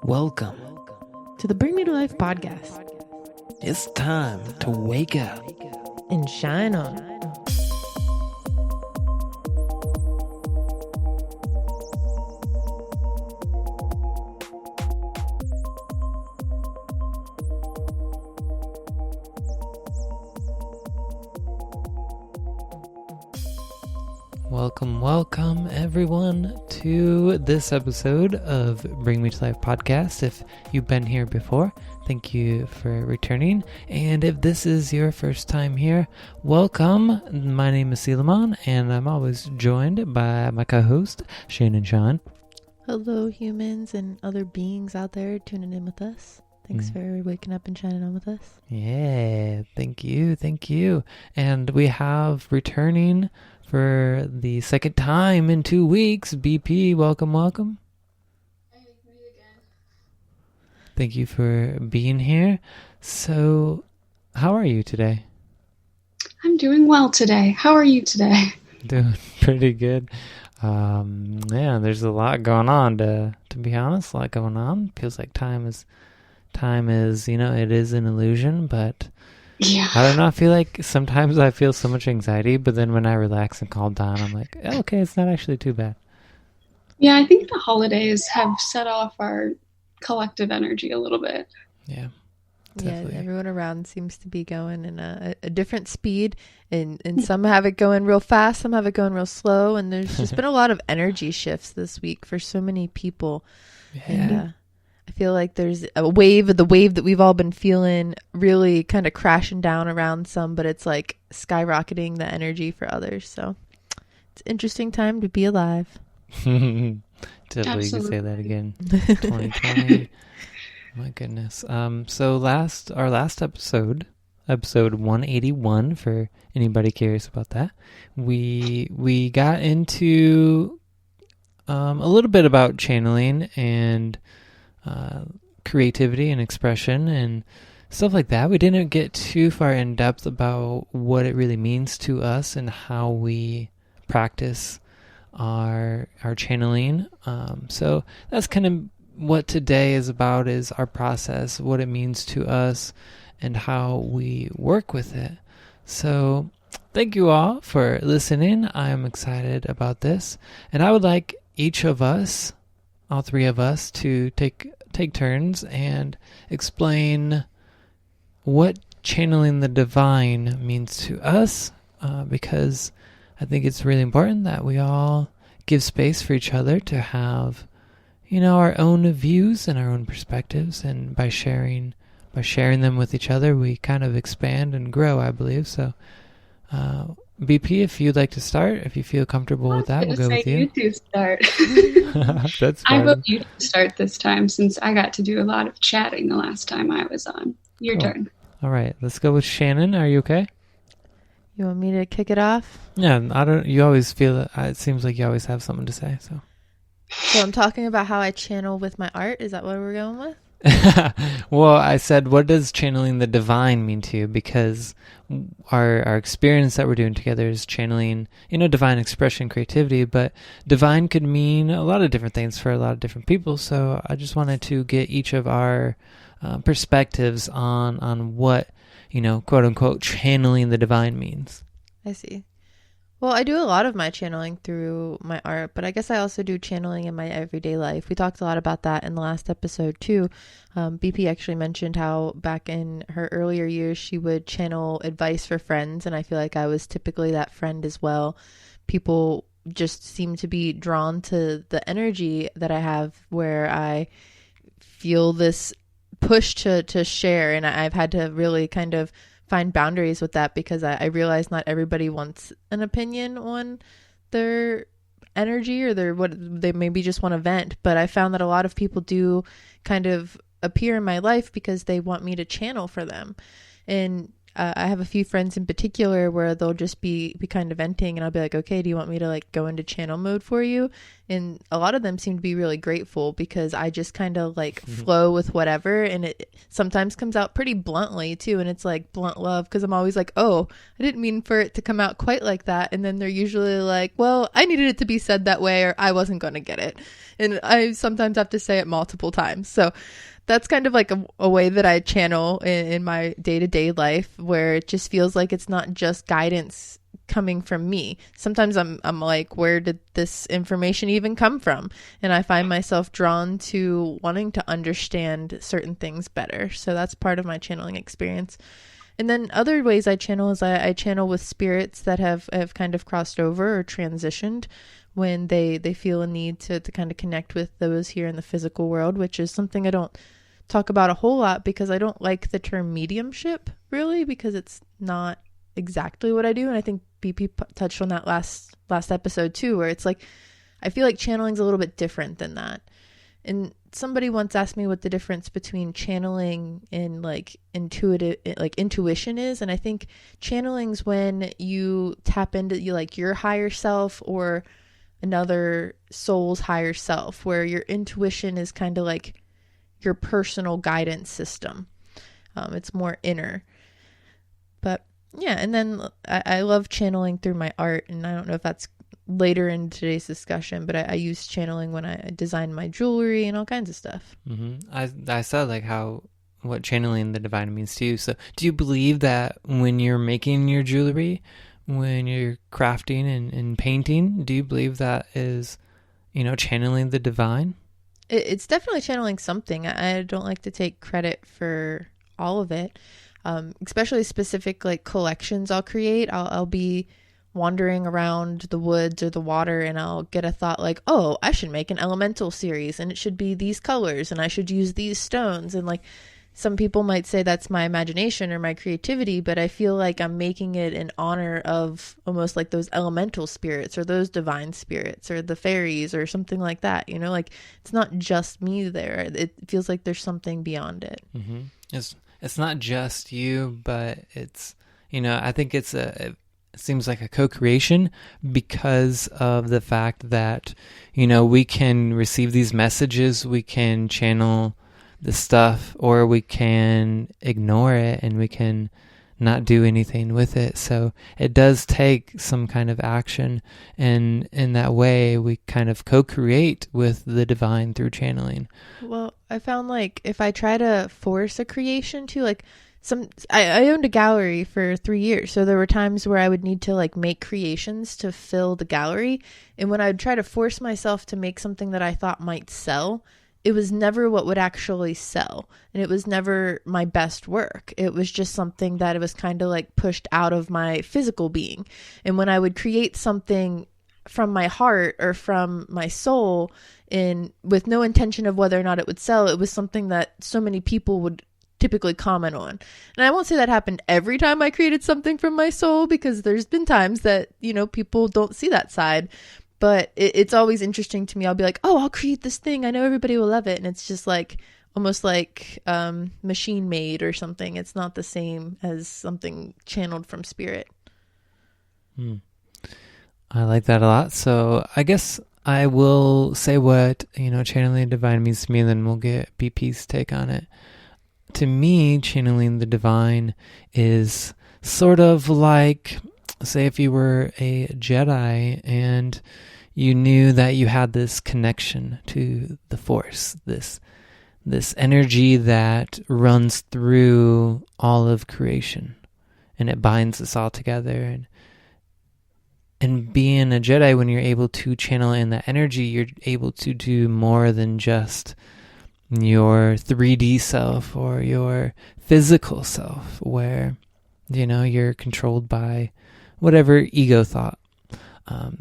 Welcome to the Bring Me to Life podcast. It's time to wake up and shine on. Welcome everyone to this episode of Bring Me to Life podcast. If you've been here before, thank you for returning. And if this is your first time here, welcome. My name is Selomon, and I'm always joined by my co-host, Shannon Shine. Hello, humans and other beings out there tuning in with us. Thanks for waking up and shining on with us. Yeah, thank you. And we have returning for the second time in 2 weeks, BP. Welcome. Hey, me again. Thank you for being here. So, how are you today? I'm doing well today. How are you today? Doing pretty good. Yeah, there's a lot going on, to be honest. A lot going on. Feels like time is, it is an illusion, but yeah. I don't know. I feel like sometimes I feel so much anxiety, but then when I relax and calm down, I'm like, okay, it's not actually too bad. Yeah, I think the holidays have set off our collective energy a little bit. Yeah. Definitely. Yeah, everyone around seems to be going in a different speed, and some have it going real fast, some have it going real slow, and there's just been a lot of energy shifts this week for so many people. Yeah. And I feel like there's the wave that we've all been feeling really kind of crashing down around some, but it's like skyrocketing the energy for others. So it's an interesting time to be alive. Definitely, you can say that again. 2020. My goodness. So our last episode 181, for anybody curious about that, we got into a little bit about channeling and creativity and expression and stuff like that. We didn't get too far in depth about what it really means to us and how we practice our channeling. So that's kind of what today is about, is our process, what it means to us, and how we work with it. So thank you all for listening. I'm excited about this, and I would like each of us, all three of us, to take turns and explain what channeling the divine means to us, because I think it's really important that we all give space for each other to have, our own views and our own perspectives, and by sharing them with each other, we kind of expand and grow, I believe. So, BP, if you'd like to start, if you feel comfortable with that, we'll go with you. You do start. That's I fine. hope you start this time, since I got to do a lot of chatting the last time I was on. Your turn. All right, let's go with Shannon. Are you okay? You want me to kick it off? Yeah, you always feel that. It seems like you always have something to say. So I'm talking about how I channel with my art. Is that what we're going with? Well, I said, what does channeling the divine mean to you? Because our experience that we're doing together is channeling, divine expression, creativity, but divine could mean a lot of different things for a lot of different people. So I just wanted to get each of our perspectives on what, quote unquote, channeling the divine means. I see. Well, I do a lot of my channeling through my art, but I guess I also do channeling in my everyday life. We talked a lot about that in the last episode too. BP actually mentioned how back in her earlier years, she would channel advice for friends, and I feel like I was typically that friend as well. People just seem to be drawn to the energy that I have, where I feel this push to share, and I've had to really kind of find boundaries with that, because I realize not everybody wants an opinion on their energy or their what they maybe just want to vent. But I found that a lot of people do kind of appear in my life because they want me to channel for them. And I have a few friends in particular where they'll just be kind of venting, and I'll be like, okay, do you want me to like go into channel mode for you? And a lot of them seem to be really grateful because I just kind of like flow with whatever. And it sometimes comes out pretty bluntly too. And it's like blunt love because I'm always like, oh, I didn't mean for it to come out quite like that. And then they're usually like, well, I needed it to be said that way or I wasn't going to get it. And I sometimes have to say it multiple times. So that's kind of like a way that I channel in my day-to-day life, where it just feels like it's not just guidance coming from me. Sometimes I'm like, where did this information even come from? And I find myself drawn to wanting to understand certain things better. So that's part of my channeling experience. And then other ways I channel is I channel with spirits that have kind of crossed over or transitioned when they feel a need to kind of connect with those here in the physical world, which is something I don't talk about a whole lot because I don't like the term mediumship really, because it's not exactly what I do. And I think BP touched on that last episode too, where it's like, I feel like channeling's a little bit different than that. And somebody once asked me what the difference between channeling and like intuition is. And I think channeling's when you tap into your higher self or another soul's higher self, where your intuition is kind of like your personal guidance system. It's more inner. But yeah, and then I love channeling through my art, and I don't know if that's later in today's discussion, but I use channeling when I design my jewelry and all kinds of stuff. I saw like what channeling the divine means to you. So do you believe that when you're making your jewelry, when you're crafting and painting, do you believe that is, channeling the divine? It's definitely channeling something. I don't like to take credit for all of it, especially specific like collections I'll create. I'll be wandering around the woods or the water and I'll get a thought like, oh, I should make an elemental series and it should be these colors and I should use these stones. And like some people might say that's my imagination or my creativity, but I feel like I'm making it in honor of almost like those elemental spirits or those divine spirits or the fairies or something like that. Like it's not just me there. It feels like there's something beyond it. Mm-hmm. It's not just you, but it's, I think it seems like a co-creation because of the fact that, we can receive these messages, we can channel the stuff, or we can ignore it and we can not do anything with it. So it does take some kind of action, and in that way we kind of co-create with the divine through channeling. Well, I found like if I try to force a creation to like I owned a gallery for 3 years, so there were times where I would need to like make creations to fill the gallery, and when I'd try to force myself to make something that I thought might sell, it was never what would actually sell. And it was never my best work. It was just something that it was kind of like pushed out of my physical being. And when I would create something from my heart or from my soul with no intention of whether or not it would sell, it was something that so many people would typically comment on. And I won't say that happened every time I created something from my soul, because there's been times that, people don't see that side. But it's always interesting to me. I'll be like, oh, I'll create this thing. I know everybody will love it. And it's just like almost like machine made or something. It's not the same as something channeled from spirit. I like that a lot. So I guess I will say what, channeling the divine means to me, and then we'll get BP's take on it. To me, channeling the divine is sort of like, say if you were a Jedi and you knew that you had this connection to the Force, this energy that runs through all of creation, and it binds us all together. And being a Jedi, when you're able to channel in that energy, you're able to do more than just your 3D self or your physical self, where, you're controlled by whatever ego thought.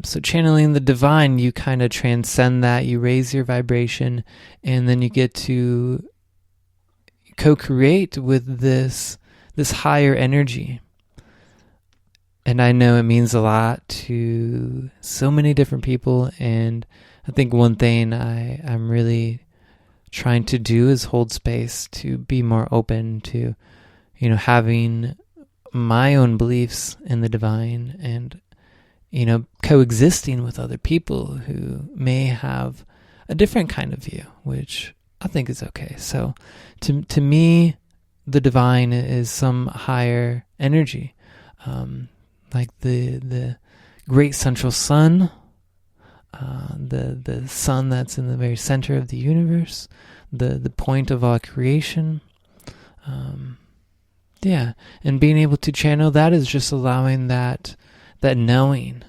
So channeling the divine, you kind of transcend that, you raise your vibration, and then you get to co-create with this higher energy. And I know it means a lot to so many different people, and I think one thing I'm really trying to do is hold space to be more open to, having my own beliefs in the divine and coexisting with other people who may have a different kind of view, which I think is okay. So to me, the divine is some higher energy, like the great central sun, the sun that's in the very center of the universe, the point of all creation. And being able to channel that is just allowing that knowing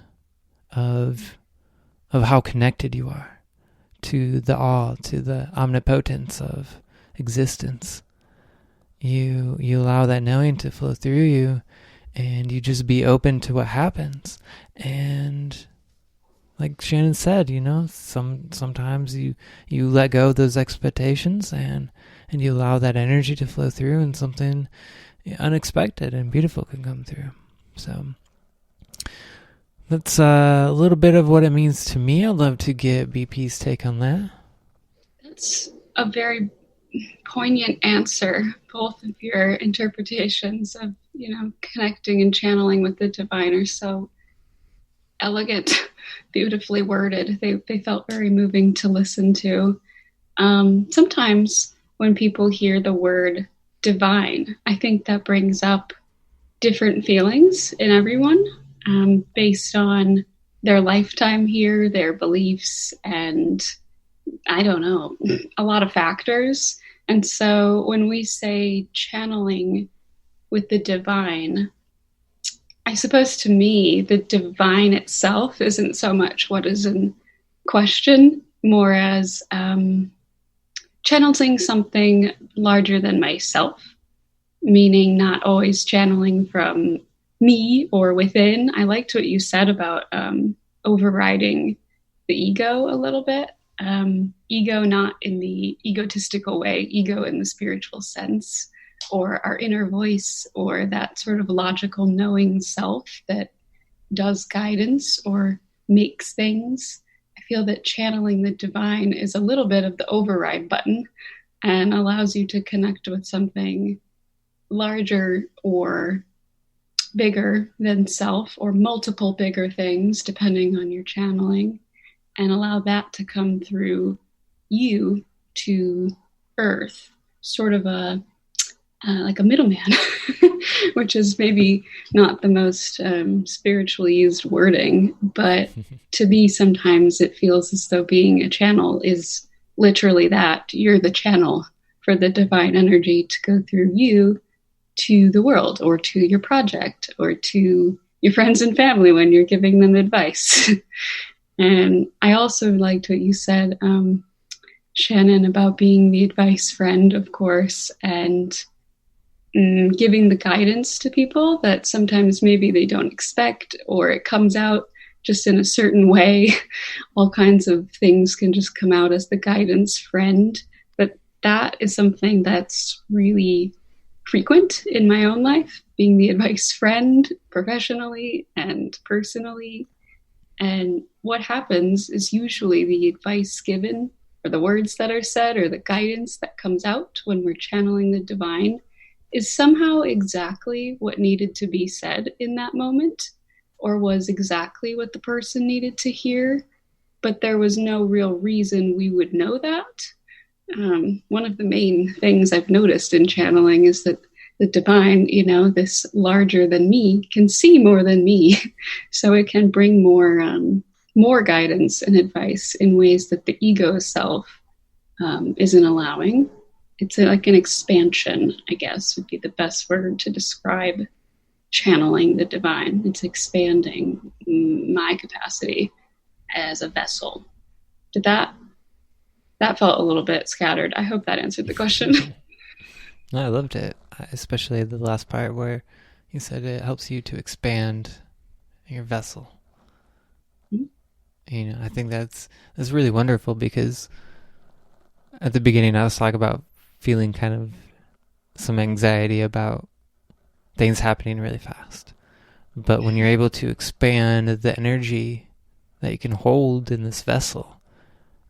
of how connected you are to the all, to the omnipotence of existence. You allow that knowing to flow through you, and you just be open to what happens. And like Shannon said, sometimes you let go of those expectations, and you allow that energy to flow through, and something unexpected and beautiful can come through. So that's a little bit of what it means to me. I'd love to get BP's take on that. That's a very poignant answer, both of your interpretations of, connecting and channeling with the divine are so elegant, beautifully worded. They felt very moving to listen to. Sometimes when people hear the word divine, I think that brings up different feelings in everyone, based on their lifetime here, their beliefs, and I don't know, a lot of factors. And so when we say channeling with the divine, I suppose to me, the divine itself isn't so much what is in question, more as channeling something larger than myself, meaning not always channeling from me or within. I liked what you said about overriding the ego a little bit. Ego not in the egotistical way, ego in the spiritual sense, or our inner voice, or that sort of logical knowing self that does guidance or makes things. I feel that channeling the divine is a little bit of the override button and allows you to connect with something larger or bigger than self, or multiple bigger things depending on your channeling, and allow that to come through you to earth, sort of like a middleman, which is maybe not the most spiritually used wording, but to me sometimes it feels as though being a channel is literally that. You're the channel for the divine energy to go through you to the world, or to your project, or to your friends and family when you're giving them advice. And I also liked what you said, Shannon, about being the advice friend, of course, and giving the guidance to people that sometimes maybe they don't expect, or it comes out just in a certain way. All kinds of things can just come out as the guidance friend. But that is something that's really frequent in my own life, being the advice friend professionally and personally. And what happens is usually the advice given, or the words that are said, or the guidance that comes out when we're channeling the divine, is somehow exactly what needed to be said in that moment, or was exactly what the person needed to hear, but there was no real reason we would know that. One of the main things I've noticed in channeling is that the divine, this larger than me, can see more than me. So it can bring more guidance and advice in ways that the ego self isn't allowing. It's like an expansion, I guess, would be the best word to describe channeling the divine. It's expanding my capacity as a vessel. That felt a little bit scattered. I hope that answered the question. No, I loved it, especially the last part where you said it helps you to expand your vessel. Mm-hmm. I think that's really wonderful, because at the beginning I was talking about feeling kind of some anxiety about things happening really fast. But when you're able to expand the energy that you can hold in this vessel,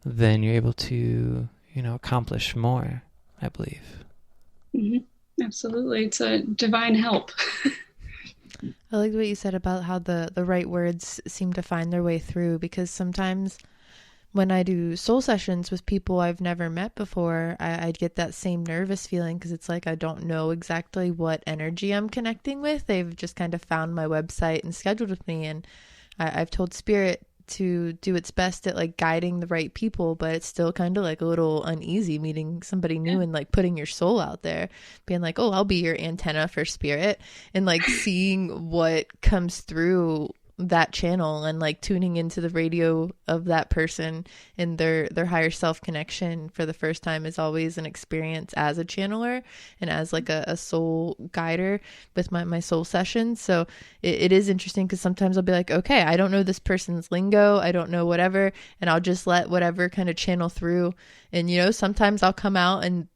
then you're able to, accomplish more, I believe. Mm-hmm. Absolutely. It's a divine help. I like what you said about how the right words seem to find their way through, because sometimes when I do soul sessions with people I've never met before, I'd get that same nervous feeling because it's like I don't know exactly what energy I'm connecting with. They've just kind of found my website and scheduled with me, and I've told Spirit to do its best at like guiding the right people, but it's still kind of like a little uneasy meeting somebody new and like putting your soul out there, being like, oh, I'll be your antenna for Spirit, and like seeing what comes through that channel and like tuning into the radio of that person and their higher self connection for the first time is always an experience as a channeler and as like a soul guider with my soul sessions. So it is interesting because sometimes I'll be like, okay, I don't know this person's lingo, I don't know whatever, and I'll just let whatever kind of channel through. And you know, sometimes I'll come out and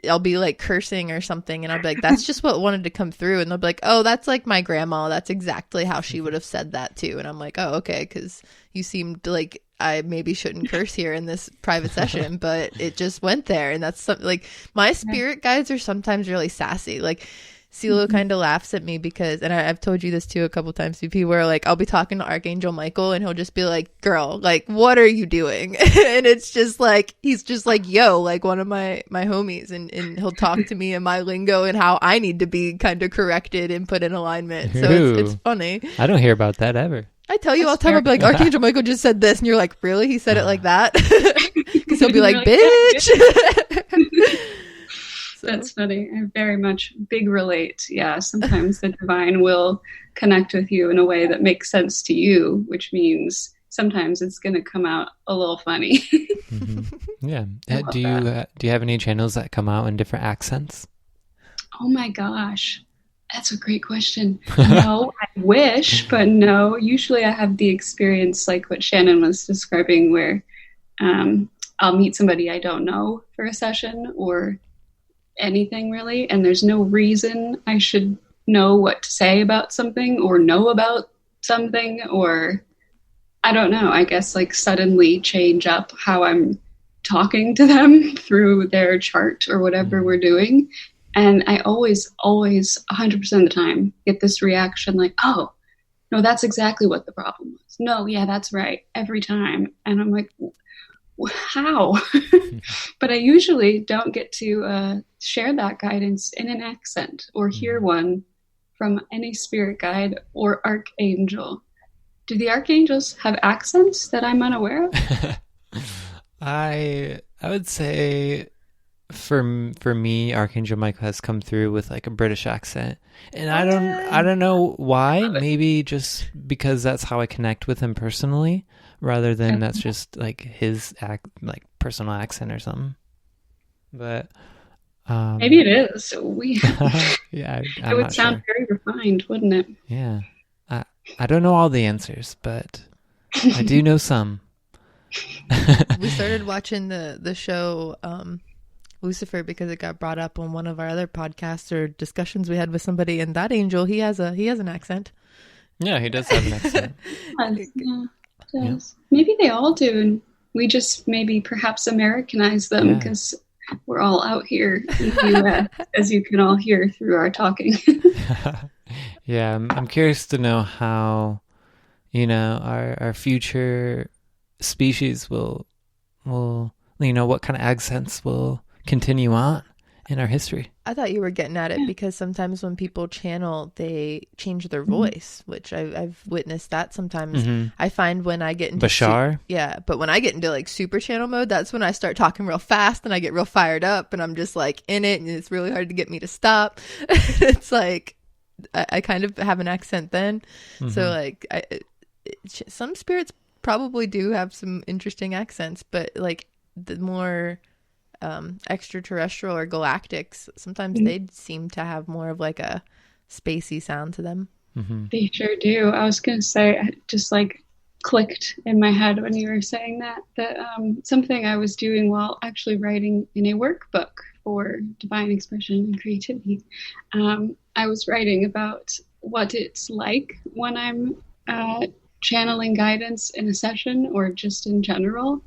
I'll be like cursing or something, and I'll be like, that's just what wanted to come through. And they'll be like, oh, that's like my grandma, that's exactly how she would have said that too. And I'm like, oh, okay, because you seemed like I maybe shouldn't curse here in this private session, but it just went there. And that's something like my spirit guides are sometimes really sassy. Like CeeLo kind of laughs at me because, and I've told you this too a couple times, VP, where like I'll be talking to Archangel Michael and he'll just be like, girl, like, what are you doing? And it's just like, he's just like, yo, like one of my homies, and he'll talk to me in my lingo and how I need to be kind of corrected and put in alignment. So it's funny. I don't hear about that ever. I tell you all the time, I'll be like, Archangel Michael just said this, and you're like, really? He said it like that? Because he'll be like, bitch. So. That's funny. I very much big relate. Yeah, sometimes the divine will connect with you in a way that makes sense to you, which means sometimes it's going to come out a little funny. Yeah. Do you have any channels that come out in different accents? Oh my gosh. That's a great question. No, I wish, but no. Usually I have the experience like what Shannon was describing where I'll meet somebody I don't know for a session or anything really, and there's no reason I should know what to say about something or know about something, or I don't know, I guess like suddenly change up how I'm talking to them through their chart or whatever we're doing. And I always 100% of the time get this reaction like, oh no, that's exactly what the problem was. No, yeah, that's right, every time. And I'm like, how? But I usually don't get to share that guidance in an accent or hear one from any spirit guide or archangel. Do the archangels have accents that I'm unaware of? I would say for me, Archangel Michael has come through with like a British accent, and I don't know why. Maybe just because that's how I connect with him personally, rather than that's just like his like personal accent or something. But maybe it is. Yeah, it would sound very refined, wouldn't it? Yeah, I don't know all the answers, but I do know some. We started watching the show Lucifer because it got brought up on one of our other podcasts or discussions we had with somebody, and that angel, he has an accent. Yeah, he does have an accent. Yeah. Maybe they all do, and we just maybe perhaps Americanize them because we're all out here in the US, as you can all hear through our talking. Yeah, I'm curious to know how, our future species will, what kind of accents will continue on in our history. I thought you were getting at it because sometimes when people channel, they change their voice, which I've witnessed that sometimes. I find when I get into Bashar? but when I get into like super channel mode, that's when I start talking real fast and I get real fired up and I'm just like in it, and it's really hard to get me to stop. It's like I kind of have an accent then. So like some spirits probably do have some interesting accents, but like the more extraterrestrial or galactics, sometimes they seem to have more of like a spacey sound to them. They sure do. I was gonna say, it just like clicked in my head when you were saying that something I was doing while actually writing in a workbook for divine expression and creativity. I was writing about what it's like when I'm channeling guidance in a session or just in general.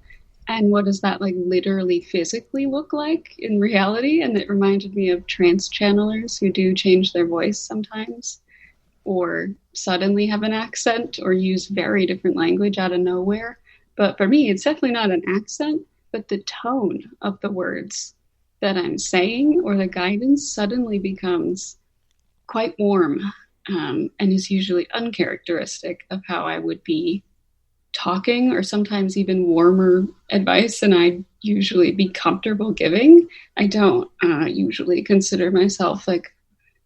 And what does that like literally physically look like in reality? And it reminded me of trance channelers who do change their voice sometimes. or suddenly have an accent or use very different language out of nowhere. But for me, it's definitely not an accent, but the tone of the words that I'm saying or the guidance suddenly becomes quite warm, and is usually uncharacteristic of how I would be talking, or sometimes even warmer advice than I'd usually be comfortable giving. I don't usually consider myself like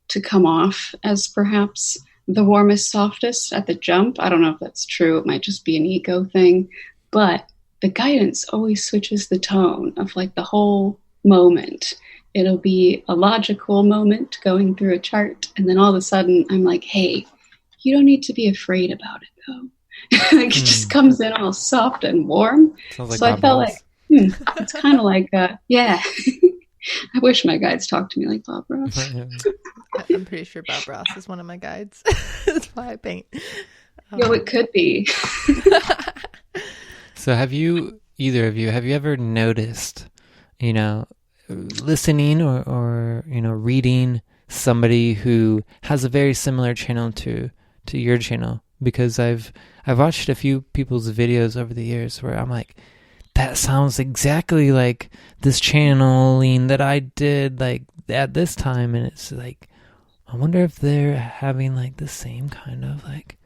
to come off as perhaps the warmest, softest at the jump. I don't know if that's true. It might just be an ego thing. But the guidance always switches the tone of like the whole moment. It'll be a logical moment going through a chart. And then all of a sudden I'm like, hey, you don't need to be afraid about it though. Like it just comes in all soft and warm. Sounds like So I Bob felt Ross. like, it's kind of like, yeah. I wish my guides talked to me like Bob Ross. I'm pretty sure Bob Ross is one of my guides. That's why I paint. Yo, it could be. So have you, either of you, have you ever noticed, listening or reading somebody who has a very similar channel to your channel? Because I've watched a few people's videos over the years where I'm like, that sounds exactly like this channeling that I did like at this time, and it's like, I wonder if they're having like the same kind of like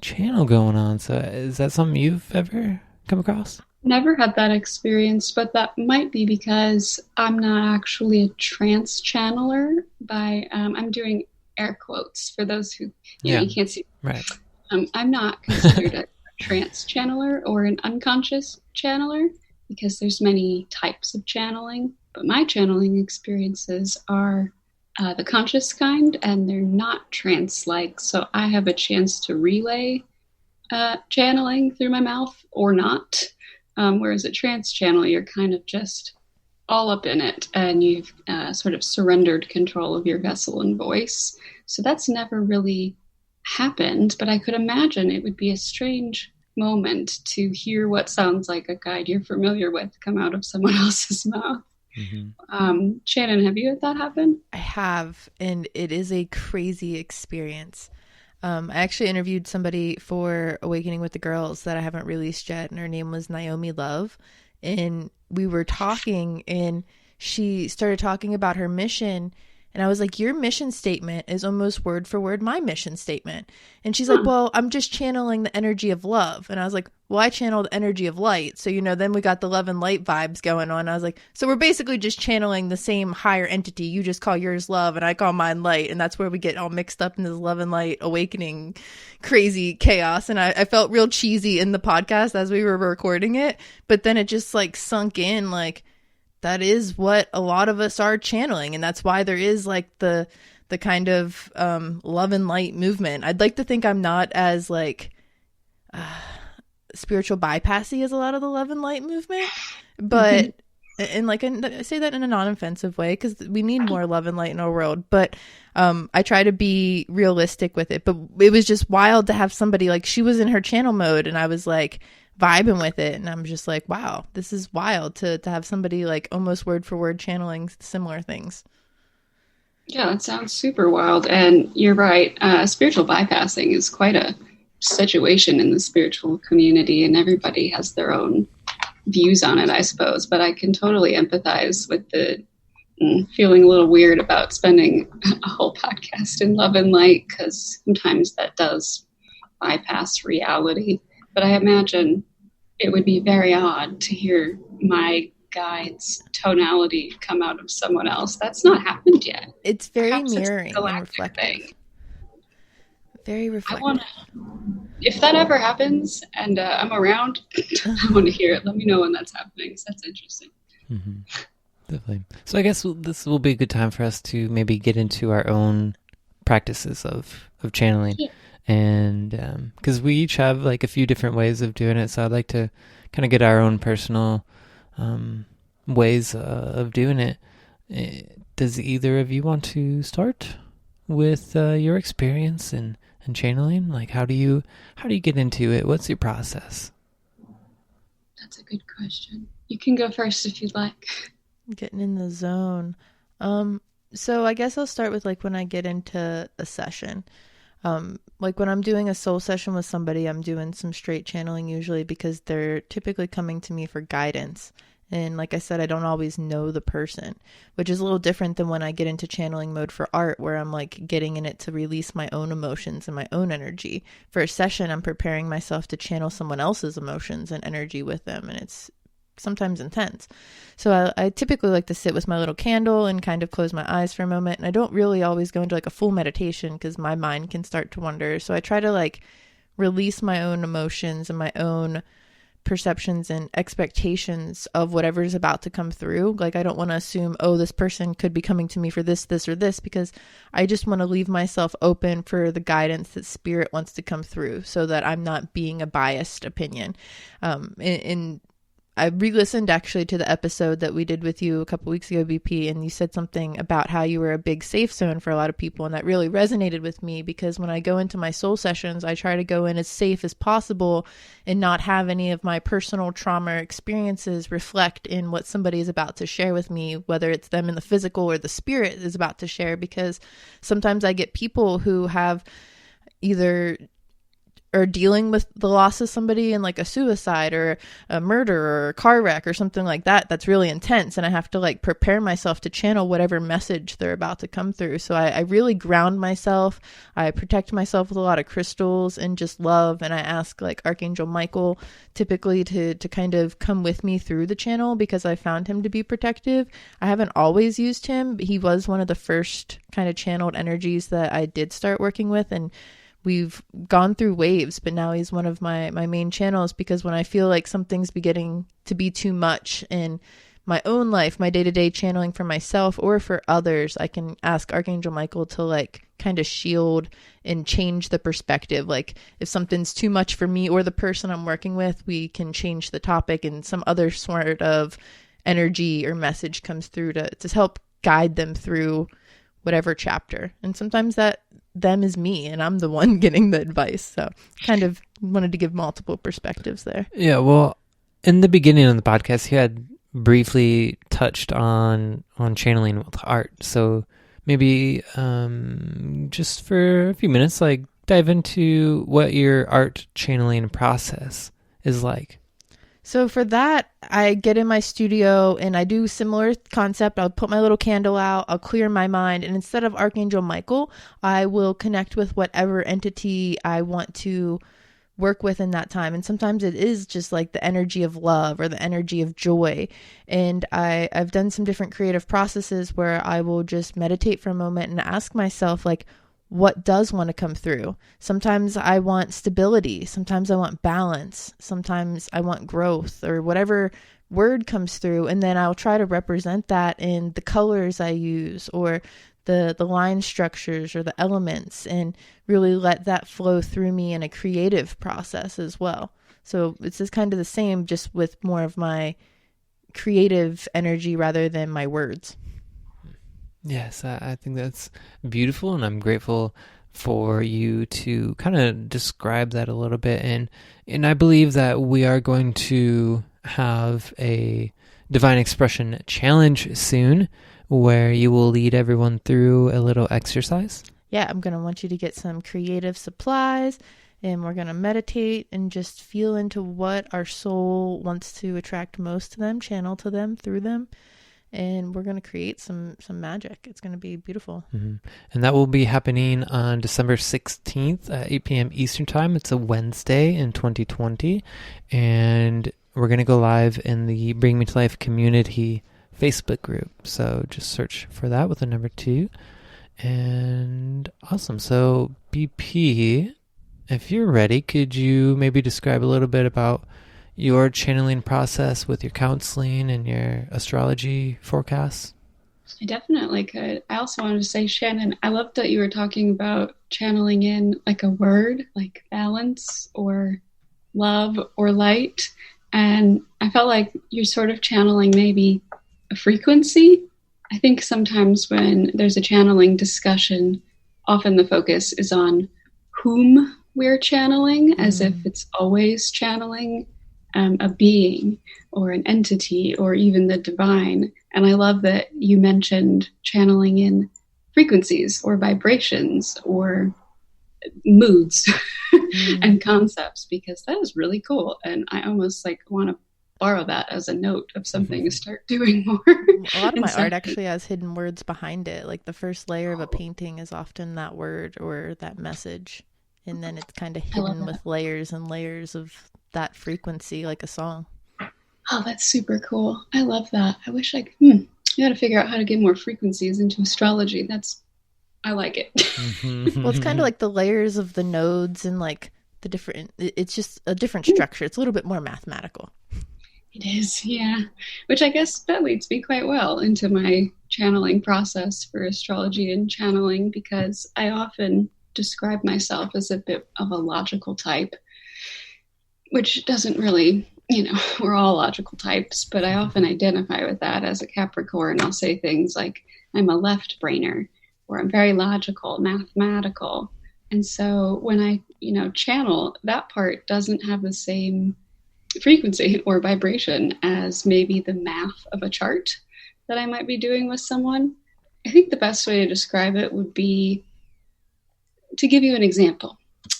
channel going on. So is that something you've ever come across? Never had that experience, but that might be because I'm not actually a trance channeler. I'm doing air quotes for those who you can't see. Right. I'm not considered a trance channeler or an unconscious channeler because there's many types of channeling. But my channeling experiences are the conscious kind, and they're not trance-like. So I have a chance to relay channeling through my mouth or not. Whereas a trance channel, you're kind of just all up in it, and you've sort of surrendered control of your vessel and voice. So that's never really happened, but I could imagine it would be a strange moment to hear what sounds like a guide you're familiar with come out of someone else's mouth. Mm-hmm. Shannon, have you had that happen? I have, and it is a crazy experience. I actually interviewed somebody for Awakening with the Girls that I haven't released yet, and her name was Naomi Love. And we were talking, and she started talking about her mission. And I was like, your mission statement is almost word for word my mission statement. And she's like, well, I'm just channeling the energy of love. And I was like, well, I channel the energy of light. So, then we got the love and light vibes going on. I was like, so we're basically just channeling the same higher entity. You just call yours love and I call mine light. And that's where we get all mixed up in this love and light awakening crazy chaos. And I felt real cheesy in the podcast as we were recording it. But then it just like sunk in like, that is what a lot of us are channeling. And that's why there is like the kind of love and light movement. I'd like to think I'm not as like spiritual bypassy as a lot of the love and light movement. But, and like, I say that in a non-offensive way because we need more love and light in our world. But I try to be realistic with it. But it was just wild to have somebody like, she was in her channel mode and I was like, vibing with it, and I'm just like, wow, this is wild to have somebody like almost word for word channeling similar things. Yeah, that sounds super wild. And you're right, spiritual bypassing is quite a situation in the spiritual community, and everybody has their own views on it, I suppose. But I can totally empathize with the feeling a little weird about spending a whole podcast in love and light, because sometimes that does bypass reality. But I imagine it would be very odd to hear my guide's tonality come out of someone else. That's not happened yet. It's very perhaps mirroring and reflective. Thing. Very reflective. If that ever happens and I'm around, I want to hear it. Let me know when that's happening. So that's interesting. Mm-hmm. Definitely. So I guess this will be a good time for us to maybe get into our own practices of channeling. Yeah. And because we each have like a few different ways of doing it, so I'd like to kind of get our own personal ways of doing it. Does either of you want to start with your experience and channeling? Like, how do you get into it? What's your process? That's a good question. You can go first if you'd like. Getting in the zone. So I guess I'll start with like when I get into a session. Like when I'm doing a soul session with somebody, I'm doing some straight channeling usually because they're typically coming to me for guidance. And like I said, I don't always know the person, which is a little different than when I get into channeling mode for art, where I'm like getting in it to release my own emotions and my own energy. For a session, I'm preparing myself to channel someone else's emotions and energy with them. And it's sometimes intense. So I typically like to sit with my little candle and kind of close my eyes for a moment. And I don't really always go into like a full meditation because my mind can start to wander. So I try to like release my own emotions and my own perceptions and expectations of whatever's about to come through. Like I don't want to assume, oh, this person could be coming to me for this, or this, because I just want to leave myself open for the guidance that spirit wants to come through so that I'm not being a biased opinion. And I re-listened actually to the episode that we did with you a couple weeks ago, BP, and you said something about how you were a big safe zone for a lot of people, and that really resonated with me because when I go into my soul sessions, I try to go in as safe as possible and not have any of my personal trauma experiences reflect in what somebody is about to share with me, whether it's them in the physical or the spirit is about to share, because sometimes I get people who have either or dealing with the loss of somebody in like a suicide or a murder or a car wreck or something like that, that's really intense. And I have to like prepare myself to channel whatever message they're about to come through. So I really ground myself. I protect myself with a lot of crystals and just love. And I ask like Archangel Michael typically to kind of come with me through the channel because I found him to be protective. I haven't always used him, but he was one of the first kind of channeled energies that I did start working with. And we've gone through waves, but now he's one of my main channels because when I feel like something's beginning to be too much in my own life, my day-to-day channeling for myself or for others, I can ask Archangel Michael to like kind of shield and change the perspective. Like if something's too much for me or the person I'm working with, we can change the topic and some other sort of energy or message comes through to help guide them through whatever chapter. And sometimes that them is me and I'm the one getting the advice. So kind of wanted to give multiple perspectives there. Yeah, well, in the beginning of the podcast, you had briefly touched on channeling with art. So maybe just for a few minutes, like dive into what your art channeling process is like. So for that, I get in my studio and I do similar concept. I'll put my little candle out, I'll clear my mind, and instead of Archangel Michael, I will connect with whatever entity I want to work with in that time. And sometimes it is just like the energy of love or the energy of joy. And I've done some different creative processes where I will just meditate for a moment and ask myself, like, what does want to come through? Sometimes I want stability. Sometimes I want balance. Sometimes I want growth or whatever word comes through. And then I'll try to represent that in the colors I use or the line structures or the elements and really let that flow through me in a creative process as well. So it's just kind of the same, just with more of my creative energy rather than my words. Yes, I think that's beautiful, and I'm grateful for you to kind of describe that a little bit. And I believe that we are going to have a Divine Expression Challenge soon where you will lead everyone through a little exercise. Yeah, I'm going to want you to get some creative supplies, and we're going to meditate and just feel into what our soul wants to attract most to them, channel to them, through them. And we're going to create some magic. It's going to be beautiful. Mm-hmm. And that will be happening on December 16th at 8 p.m. Eastern Time. It's a Wednesday in 2020. And we're going to go live in the Bring Me to Life community Facebook group. So just search for that with the number 2. And awesome. So BP, if you're ready, could you maybe describe a little bit about your channeling process with your counseling and your astrology forecasts? I definitely could. I also wanted to say, Shannon, I loved that you were talking about channeling in like a word, like balance or love or light. And I felt like you're sort of channeling maybe a frequency. I think sometimes when there's a channeling discussion, often the focus is on whom we're channeling, as if it's always channeling a being or an entity or even the divine. And I love that you mentioned channeling in frequencies or vibrations or moods and concepts, because that is really cool. And I almost like want to borrow that as a note of something to start doing more. A lot of my art actually has hidden words behind it. Like the first layer of a painting is often that word or that message. And then it's kind of hidden with layers and layers of that frequency, like a song. Oh, that's super cool. I love that. I wish I could. You got to figure out how to get more frequencies into astrology. I like it. Well, it's kind of like the layers of the nodes and like the different, it's just a different structure. It's a little bit more mathematical. It is, yeah. Which I guess that leads me quite well into my channeling process for astrology and channeling, because I often describe myself as a bit of a logical type, which doesn't really, we're all logical types, but I often identify with that as a Capricorn. I'll say things like I'm a left brainer, or I'm very logical, mathematical. And so when I, channel, that part doesn't have the same frequency or vibration as maybe the math of a chart that I might be doing with someone. I think the best way to describe it would be to give you an example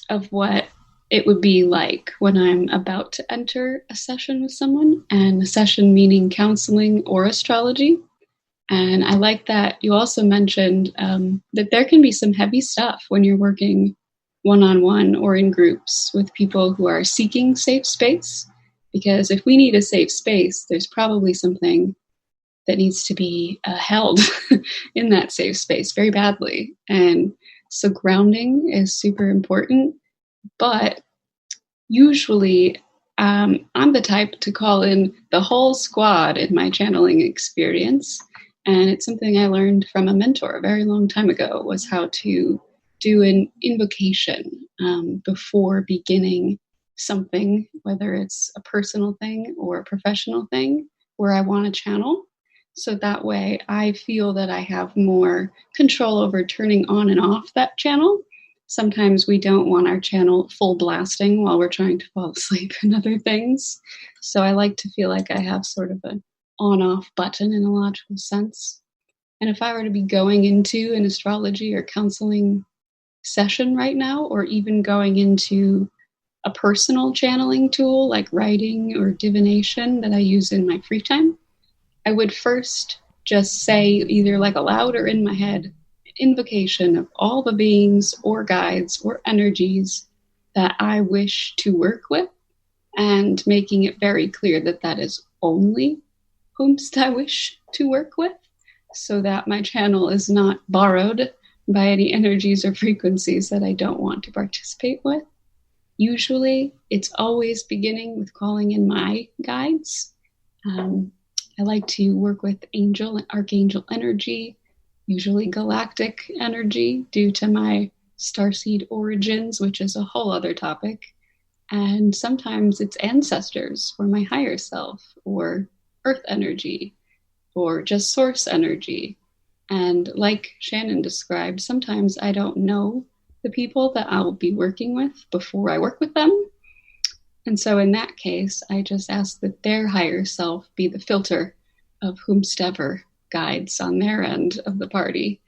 of what it would be like when I'm about to enter a session with someone, and a session meaning counseling or astrology. And I like that you also mentioned that there can be some heavy stuff when you're working one-on-one or in groups with people who are seeking safe space. Because if we need a safe space, there's probably something that needs to be held in that safe space very badly. And so grounding is super important. But usually I'm the type to call in the whole squad in my channeling experience. And it's something I learned from a mentor a very long time ago, was how to do an invocation before beginning something, whether it's a personal thing or a professional thing where I want to channel. So that way I feel that I have more control over turning on and off that channel. Sometimes we don't want our channel full blasting while we're trying to fall asleep and other things. So I like to feel like I have sort of an on-off button in a logical sense. And if I were to be going into an astrology or counseling session right now, or even going into a personal channeling tool like writing or divination that I use in my free time, I would first just say, either like aloud or in my head, invocation of all the beings or guides or energies that I wish to work with, and making it very clear that that is only whomst I wish to work with, so that my channel is not borrowed by any energies or frequencies that I don't want to participate with. Usually, it's always beginning with calling in my guides. I like to work with angel and archangel energy, usually galactic energy, due to my starseed origins, which is a whole other topic. And sometimes it's ancestors or my higher self, or earth energy, or just source energy. And like Shannon described, sometimes I don't know the people that I will be working with before I work with them. And so in that case, I just ask that their higher self be the filter of whomstever guides on their end of the party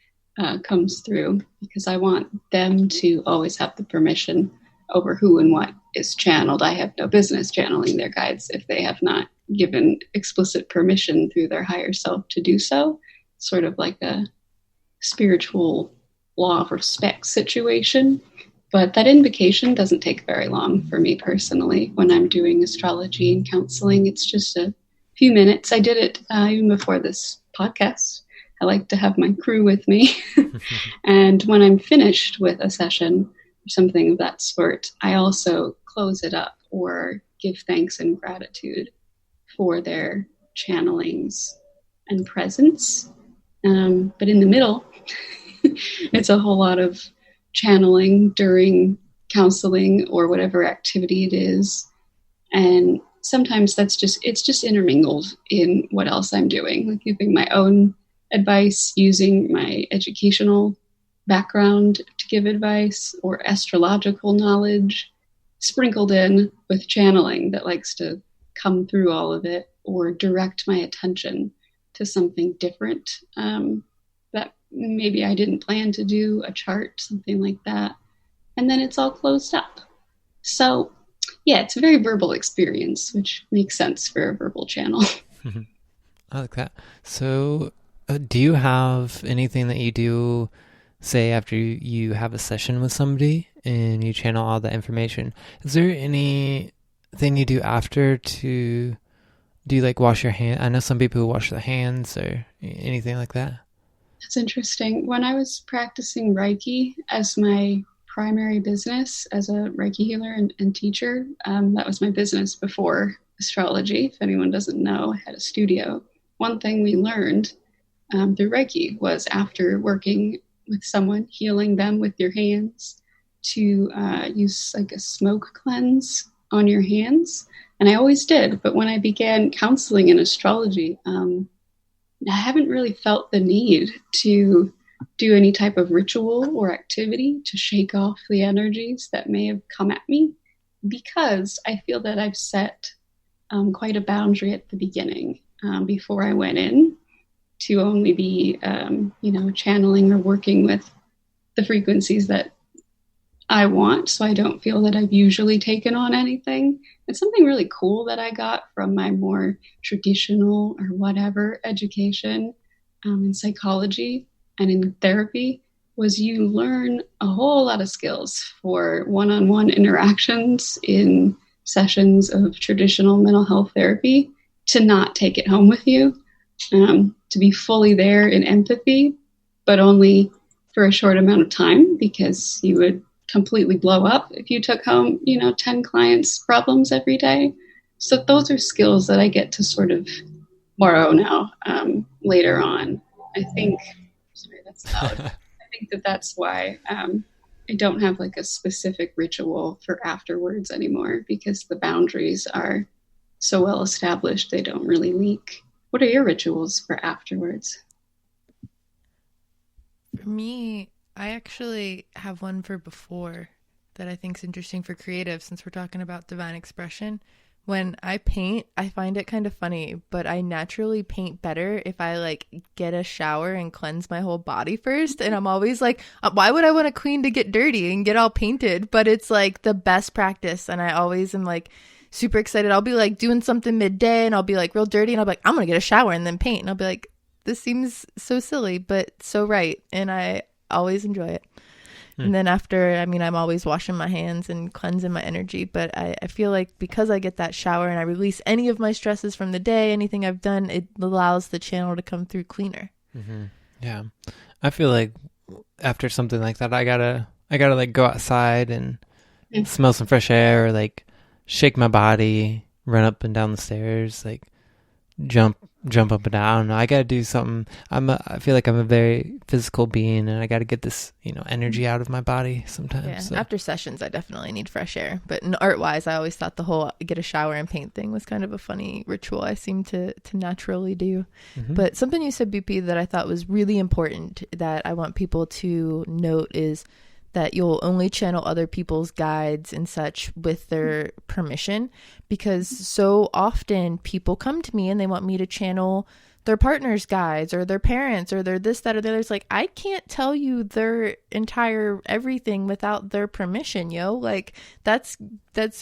comes through, because I want them to always have the permission over who and what is channeled. I have no business channeling their guides if they have not given explicit permission through their higher self to do so. Sort of like a spiritual law of respect situation. But that invocation doesn't take very long for me personally when I'm doing astrology and counseling. It's just a few minutes. I did it even before this podcast. I like to have my crew with me. And when I'm finished with a session or something of that sort, I also close it up or give thanks and gratitude for their channelings and presence. But in the middle, it's a whole lot of channeling during counseling or whatever activity it is. And sometimes it's just intermingled in what else I'm doing, like giving my own advice, using my educational background to give advice, or astrological knowledge sprinkled in with channeling that likes to come through all of it, or direct my attention to something different that maybe I didn't plan to do, a chart, something like that. and then it's all closed up. So yeah, it's a very verbal experience, which makes sense for a verbal channel. I like that. So, do you have anything that you do, say, after you have a session with somebody and you channel all that information? Is there anything you do after to do you like wash your hand? I know some people who wash their hands or anything like that. That's interesting. When I was practicing Reiki as my primary business as a Reiki healer and teacher, that was my business before astrology. If anyone doesn't know, I had a studio. One thing we learned through Reiki was after working with someone, healing them with your hands, to use like a smoke cleanse on your hands. And I always did. But when I began counseling in astrology, I haven't really felt the need to do any type of ritual or activity to shake off the energies that may have come at me, because I feel that I've set quite a boundary at the beginning before I went in to only be, channeling or working with the frequencies that I want. So I don't feel that I've usually taken on anything. It's something really cool that I got from my more traditional or whatever education in psychology and in therapy was you learn a whole lot of skills for one-on-one interactions in sessions of traditional mental health therapy to not take it home with you, to be fully there in empathy, but only for a short amount of time, because you would completely blow up if you took home, 10 clients' problems every day. So those are skills that I get to sort of borrow now later on. I think, sorry, that's loud. I think that's why I don't have like a specific ritual for afterwards anymore, because the boundaries are so well established, they don't really leak. What are your rituals for afterwards? For me, I actually have one for before that I think is interesting for creative, since we're talking about divine expression. When I paint, I find it kind of funny, but I naturally paint better if I like get a shower and cleanse my whole body first. And I'm always like, why would I want a queen to get dirty and get all painted? But it's like the best practice. And I always am like super excited. I'll be like doing something midday and I'll be like real dirty and I'll be like, I'm going to get a shower and then paint. And I'll be like, this seems so silly, but so right. And I always enjoy it. And then after, I'm always washing my hands and cleansing my energy. But I feel like because I get that shower and I release any of my stresses from the day, anything I've done, it allows the channel to come through cleaner. Mm-hmm. Yeah. I feel like after something like that, I gotta like go outside and smell some fresh air, or like shake my body, run up and down the stairs, like jump up and down. I gotta do something. I feel like I'm a very physical being, and I gotta get this energy out of my body sometimes. Yeah. So. After sessions, I definitely need fresh air. But in art wise, I always thought the whole get a shower and paint thing was kind of a funny ritual I seem to naturally do. Mm-hmm. But something you said, BP, that I thought was really important that I want people to note is that you'll only channel other people's guides and such with their permission, because so often people come to me and they want me to channel their partner's guides or their parents or their this, that, or the other. It's like, I can't tell you their entire everything without their permission, like that's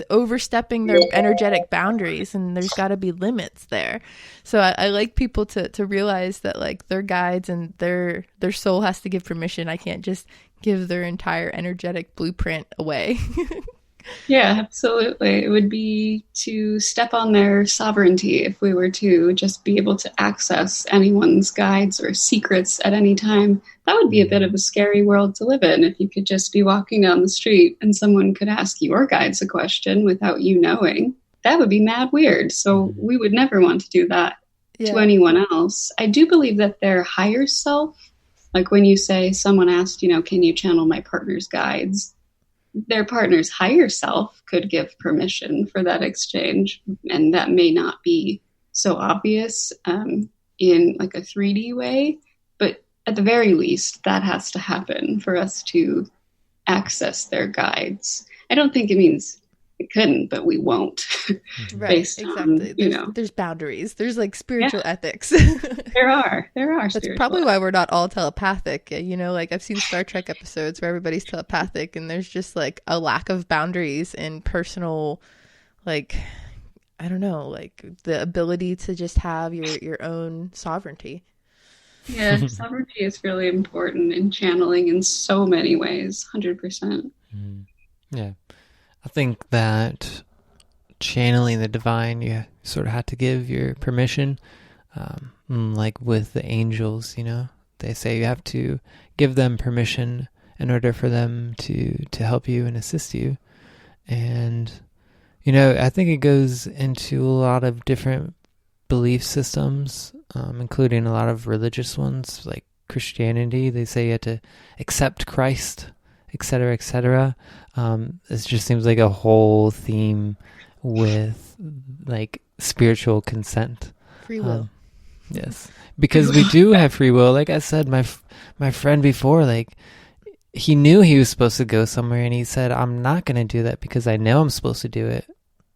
overstepping their energetic boundaries, and there's got to be limits there. So I like people to realize that like their guides and their soul has to give permission. I can't just give their entire energetic blueprint away. Yeah, absolutely. It would be to step on their sovereignty if we were to just be able to access anyone's guides or secrets at any time. That would be a bit of a scary world to live in, if you could just be walking down the street and someone could ask your guides a question without you knowing. That would be mad weird. So we would never want to do that to anyone else. I do believe that their higher self, like when you say someone asked, can you channel my partner's guides? Their partner's higher self could give permission for that exchange. And that may not be so obvious in like a 3D way, but at the very least, that has to happen for us to access their guides. I don't think it means we couldn't, but we won't. Right, Based exactly. on, there's boundaries. There's like spiritual ethics. There are That's probably why we're not all telepathic. Like I've seen Star Trek episodes where everybody's telepathic and there's just like a lack of boundaries and personal, like, I don't know, like the ability to just have your own sovereignty. Yeah, sovereignty is really important in channeling in so many ways, 100%. Yeah. I think that channeling the divine, you sort of have to give your permission. Like with the angels, they say you have to give them permission in order for them to help you and assist you. And, I think it goes into a lot of different belief systems, including a lot of religious ones, like Christianity. They say you have to accept Christ, etc., etc. It just seems like a whole theme with like spiritual consent. Free will. Yes, because we do have free will. Like I said, my friend before, like he knew he was supposed to go somewhere, and he said, "I'm not going to do that because I know I'm supposed to do it,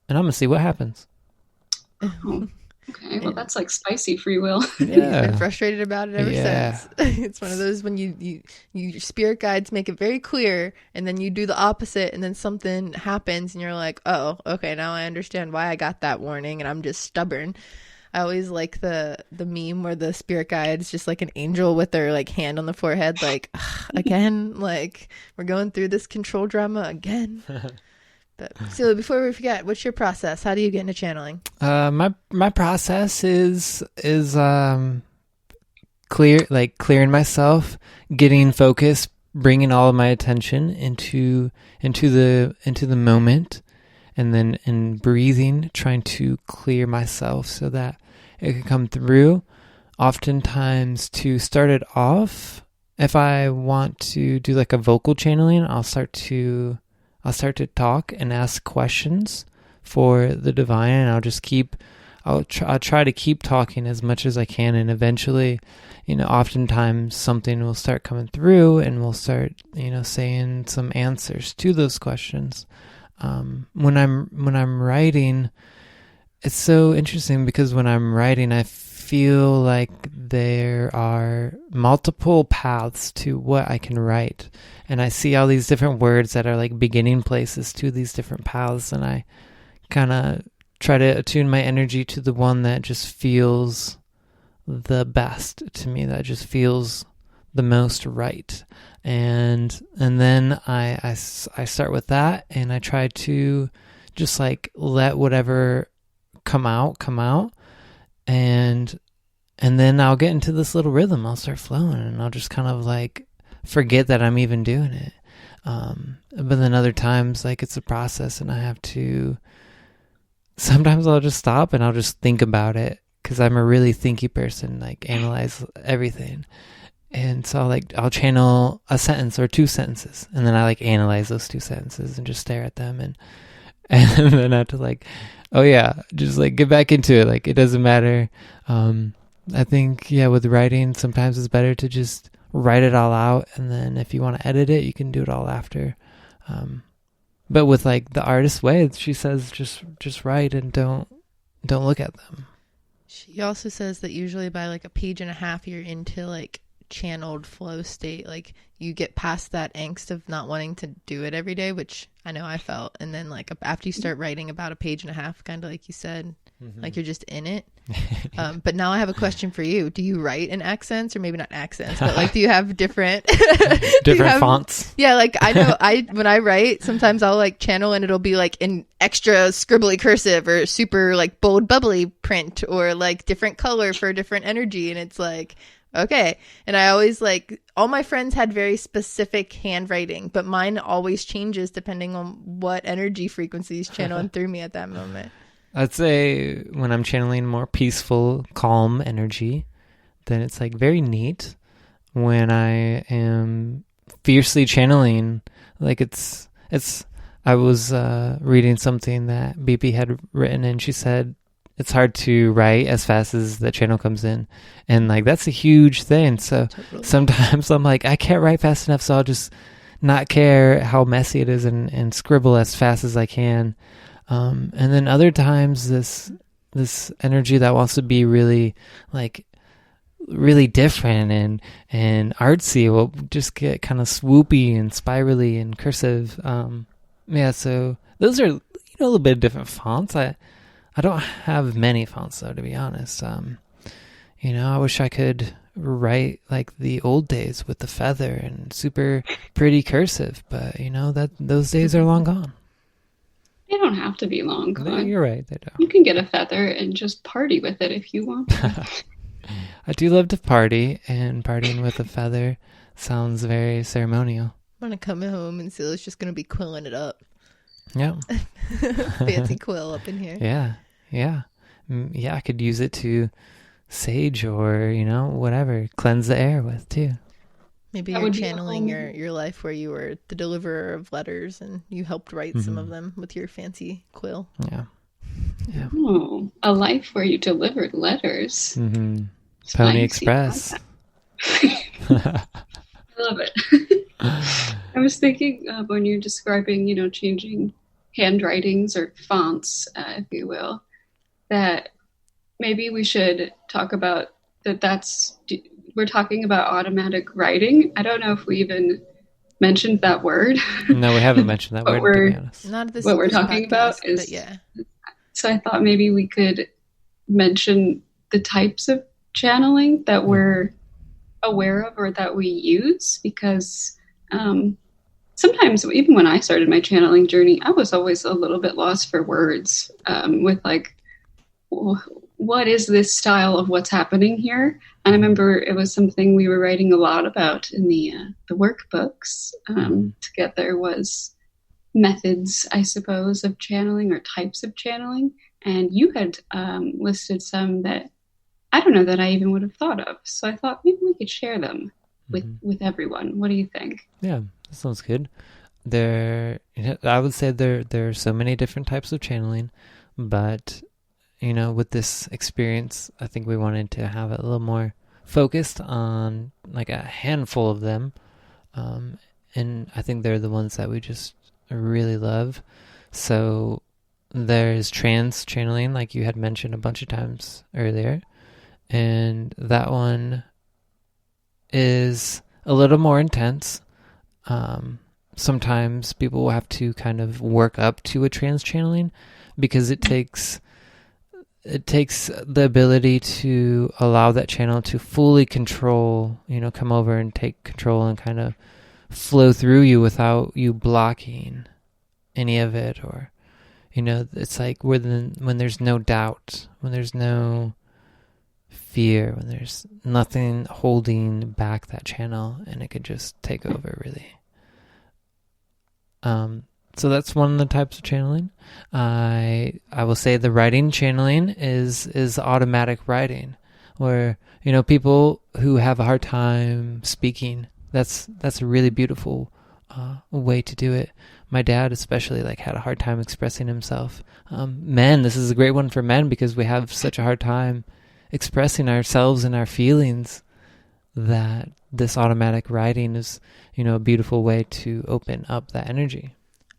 and I'm going to see what happens." Oh, okay, well that's like spicy free will. Yeah. He's been frustrated about it ever since. It's one of those when your spirit guides make it very clear, and then you do the opposite, and then something happens, and you're like, "Oh, okay, now I understand why I got that warning," and I'm just stubborn. I always like the meme where the spirit guide's just like an angel with their like hand on the forehead, like again, like we're going through this control drama again. But Celia, before we forget, what's your process? How do you get into channeling? My process is clearing myself, getting focused, bringing all of my attention into the moment, and then in breathing, trying to clear myself so that it can come through. Oftentimes, to start it off, if I want to do like a vocal channeling, I'll start to talk and ask questions for the divine, and I'll try to keep talking as much as I can, and eventually, oftentimes something will start coming through, and we'll start, saying some answers to those questions. When I'm writing, it's so interesting because when I'm writing, I feel like there are multiple paths to what I can write, and I see all these different words that are like beginning places to these different paths, and I kind of try to attune my energy to the one that just feels the best to me, that just feels the most right. And then I start with that, and I try to just like let whatever come out, and then I'll get into this little rhythm. I'll start flowing, and I'll just kind of like forget that I'm even doing it. But then other times, like it's a process, and I have to. Sometimes I'll just stop and I'll just think about it, because I'm a really thinky person, like analyze everything. And so I'll channel a sentence or two sentences, and then I like analyze those two sentences and just stare at them, and then I have to like, oh yeah, just like get back into it. Like it doesn't matter. I think, with writing, sometimes it's better to just write it all out, and then if you want to edit it, you can do it all after. But with like the artist way, she says just write and don't look at them. She also says that usually by like a page and a half, you're into like channeled flow state. Like you get past that angst of not wanting to do it every day, which I know I felt. And then like after you start writing about a page and a half, kind of like you said, like you're just in it. But now I have a question for you. Do you write in accents, or maybe not accents, but like do you have different fonts? Yeah, like I know when I write, sometimes I'll like channel and it'll be like in extra scribbly cursive or super like bold bubbly print, or like different color for different energy, and it's like, okay. And I always like, all my friends had very specific handwriting, but mine always changes depending on what energy frequencies channeling through me at that moment. I'd say when I'm channeling more peaceful, calm energy, then it's like very neat. When I am fiercely channeling, like I was reading something that BP had written, and she said it's hard to write as fast as the channel comes in. And like, that's a huge thing. So Sometimes I'm like, I can't write fast enough, so I'll just not care how messy it is and scribble as fast as I can. And then other times this energy that wants to be really like really different and artsy will just get kind of swoopy and spirally and cursive. Yeah, so those are, a little bit of different fonts. I don't have many fonts though, to be honest. I wish I could write like the old days with the feather and super pretty cursive, but that those days are long gone. They don't have to be long gone. You're right, they don't. You can get a feather and just party with it if you want to. I do love to party, and partying with a feather sounds very ceremonial. I'm gonna come home and Sila's just gonna be quilling it up. Yeah. Fancy quill up in here. Yeah. I could use it to sage or, whatever, cleanse the air with too. Maybe you're channeling your life where you were the deliverer of letters and you helped write some of them with your fancy quill. Yeah. Oh, a life where you delivered letters. Mm-hmm. Pony Express. I love it. I was thinking when you're describing, changing handwritings or fonts, if you will, that maybe we should talk about we're talking about automatic writing. I don't know if we even mentioned that word. No, we haven't mentioned that word, to be honest. Not this what we're talking podcast, about is, yeah. So I thought maybe we could mention the types of channeling that we're aware of or that we use, because sometimes even when I started my channeling journey, I was always a little bit lost for words with like, what is this style of what's happening here? And I remember it was something we were writing a lot about in the workbooks together, was methods, I suppose, of channeling or types of channeling. And you had listed some that I don't know that I even would have thought of. So I thought maybe we could share them with everyone. What do you think? Yeah, that sounds good. I would say there are so many different types of channeling, but with this experience, I think we wanted to have it a little more focused on like a handful of them. And I think they're the ones that we just really love. So there's trance channeling, like you had mentioned a bunch of times earlier. And that one is a little more intense. Sometimes people will have to kind of work up to a trance channeling because it takes the ability to allow that channel to fully control, come over and take control and kind of flow through you without you blocking any of it. Or, it's like when there's no doubt, when there's no fear, when there's nothing holding back that channel, and it could just take over really. So that's one of the types of channeling. I will say the writing channeling is automatic writing, where people who have a hard time speaking, that's a really beautiful way to do it. My dad especially had a hard time expressing himself. Men, this is a great one for men because we have such a hard time expressing ourselves and our feelings, that this automatic writing is a beautiful way to open up that energy.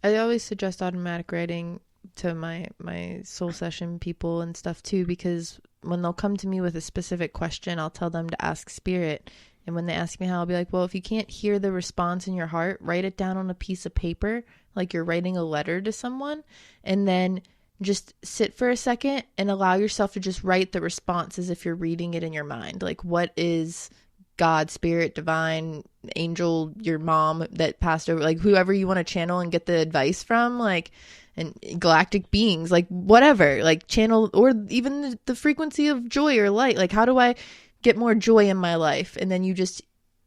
I always suggest automatic writing to my soul session people and stuff too, because when they'll come to me with a specific question, I'll tell them to ask spirit. And when they ask me how, I'll be like, well, if you can't hear the response in your heart, write it down on a piece of paper, like you're writing a letter to someone, and then just sit for a second and allow yourself to just write the response as if you're reading it in your mind. Like, what is God, spirit, divine, angel, your mom that passed over, like whoever you want to channel and get the advice from, like, and galactic beings, like whatever, like channel, or even the frequency of joy or light. Like, how do I get more joy in my life? And then you just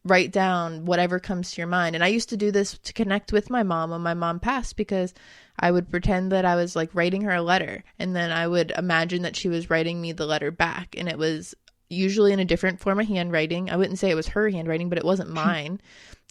write down whatever comes to your mind. And I used to do this to connect with my mom when my mom passed, because I would pretend that I was like writing her a letter, and then I would imagine that she was writing me the letter back, and it was usually in a different form of handwriting. I wouldn't say it was her handwriting, but it wasn't mine.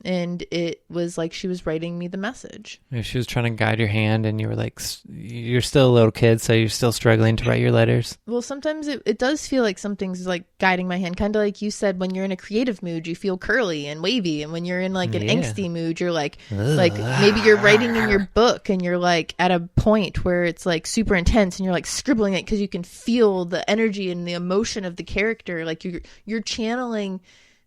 And it was like she was writing me the message. She was trying to guide your hand, and you were like, you're still a little kid, so you're still struggling to write your letters. Well, sometimes it does feel like something's like guiding my hand. Kind of like you said, when you're in a creative mood, you feel curly and wavy. And when you're in like an angsty mood, you're like maybe you're writing in your book and you're like at a point where it's like super intense and you're like scribbling it because you can feel the energy and the emotion of the character. Like you're channeling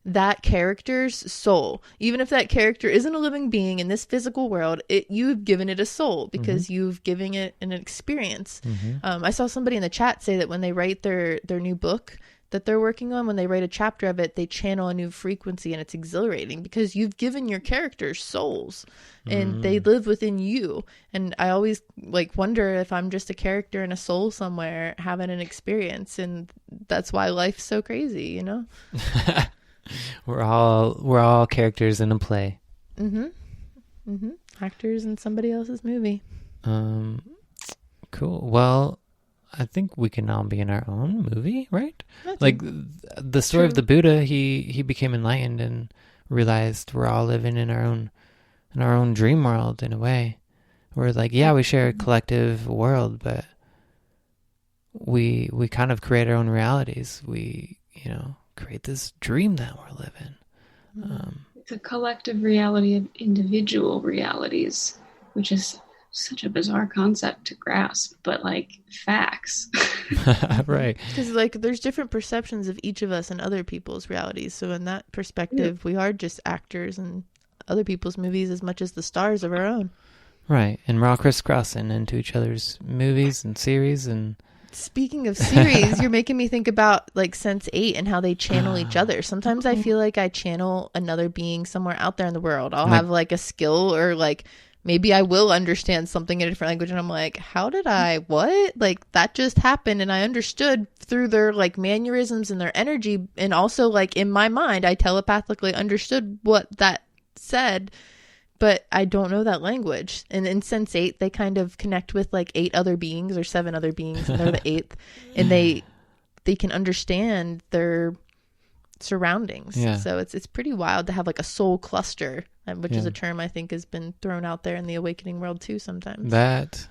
that character's soul. Even if that character isn't a living being in this physical world, you've given it a soul because you've given it an experience. I saw somebody in the chat say that when they write their new book that they're working on, when they write a chapter of it, they channel a new frequency, and it's exhilarating because you've given your characters souls and they live within you. And I always like wonder if I'm just a character and a soul somewhere having an experience, and that's why life's so crazy, you know? We're all characters in a play. Actors in somebody else's movie. Cool. Well, I think we can all be in our own movie, right? Like the story of the Buddha, he became enlightened and realized we're all living in our own dream world in a way. We're like, yeah, we share a collective world, but we kind of create our own realities. We, create this dream that we're living. It's a collective reality of individual realities, which is such a bizarre concept to grasp, but like facts. Right. Because like there's different perceptions of each of us and other people's realities. So in that perspective, we are just actors in other people's movies as much as the stars of our own. Right. And we're all crisscrossing into each other's movies and series. And speaking of series, you're making me think about like Sense8 and how they channel each other. Sometimes I feel like I channel another being somewhere out there in the world. I'll have like a skill, or like maybe I will understand something in a different language, and I'm like, how did I, what? Like that just happened, and I understood through their like mannerisms and their energy, and also like in my mind I telepathically understood what that said, but I don't know that language. And in Sense8, they kind of connect with like 8 other beings or 7 other beings, and they're the 8th, and they can understand their surroundings. Yeah. So it's pretty wild to have like a soul cluster, which is a term I think has been thrown out there in the awakening world too sometimes. That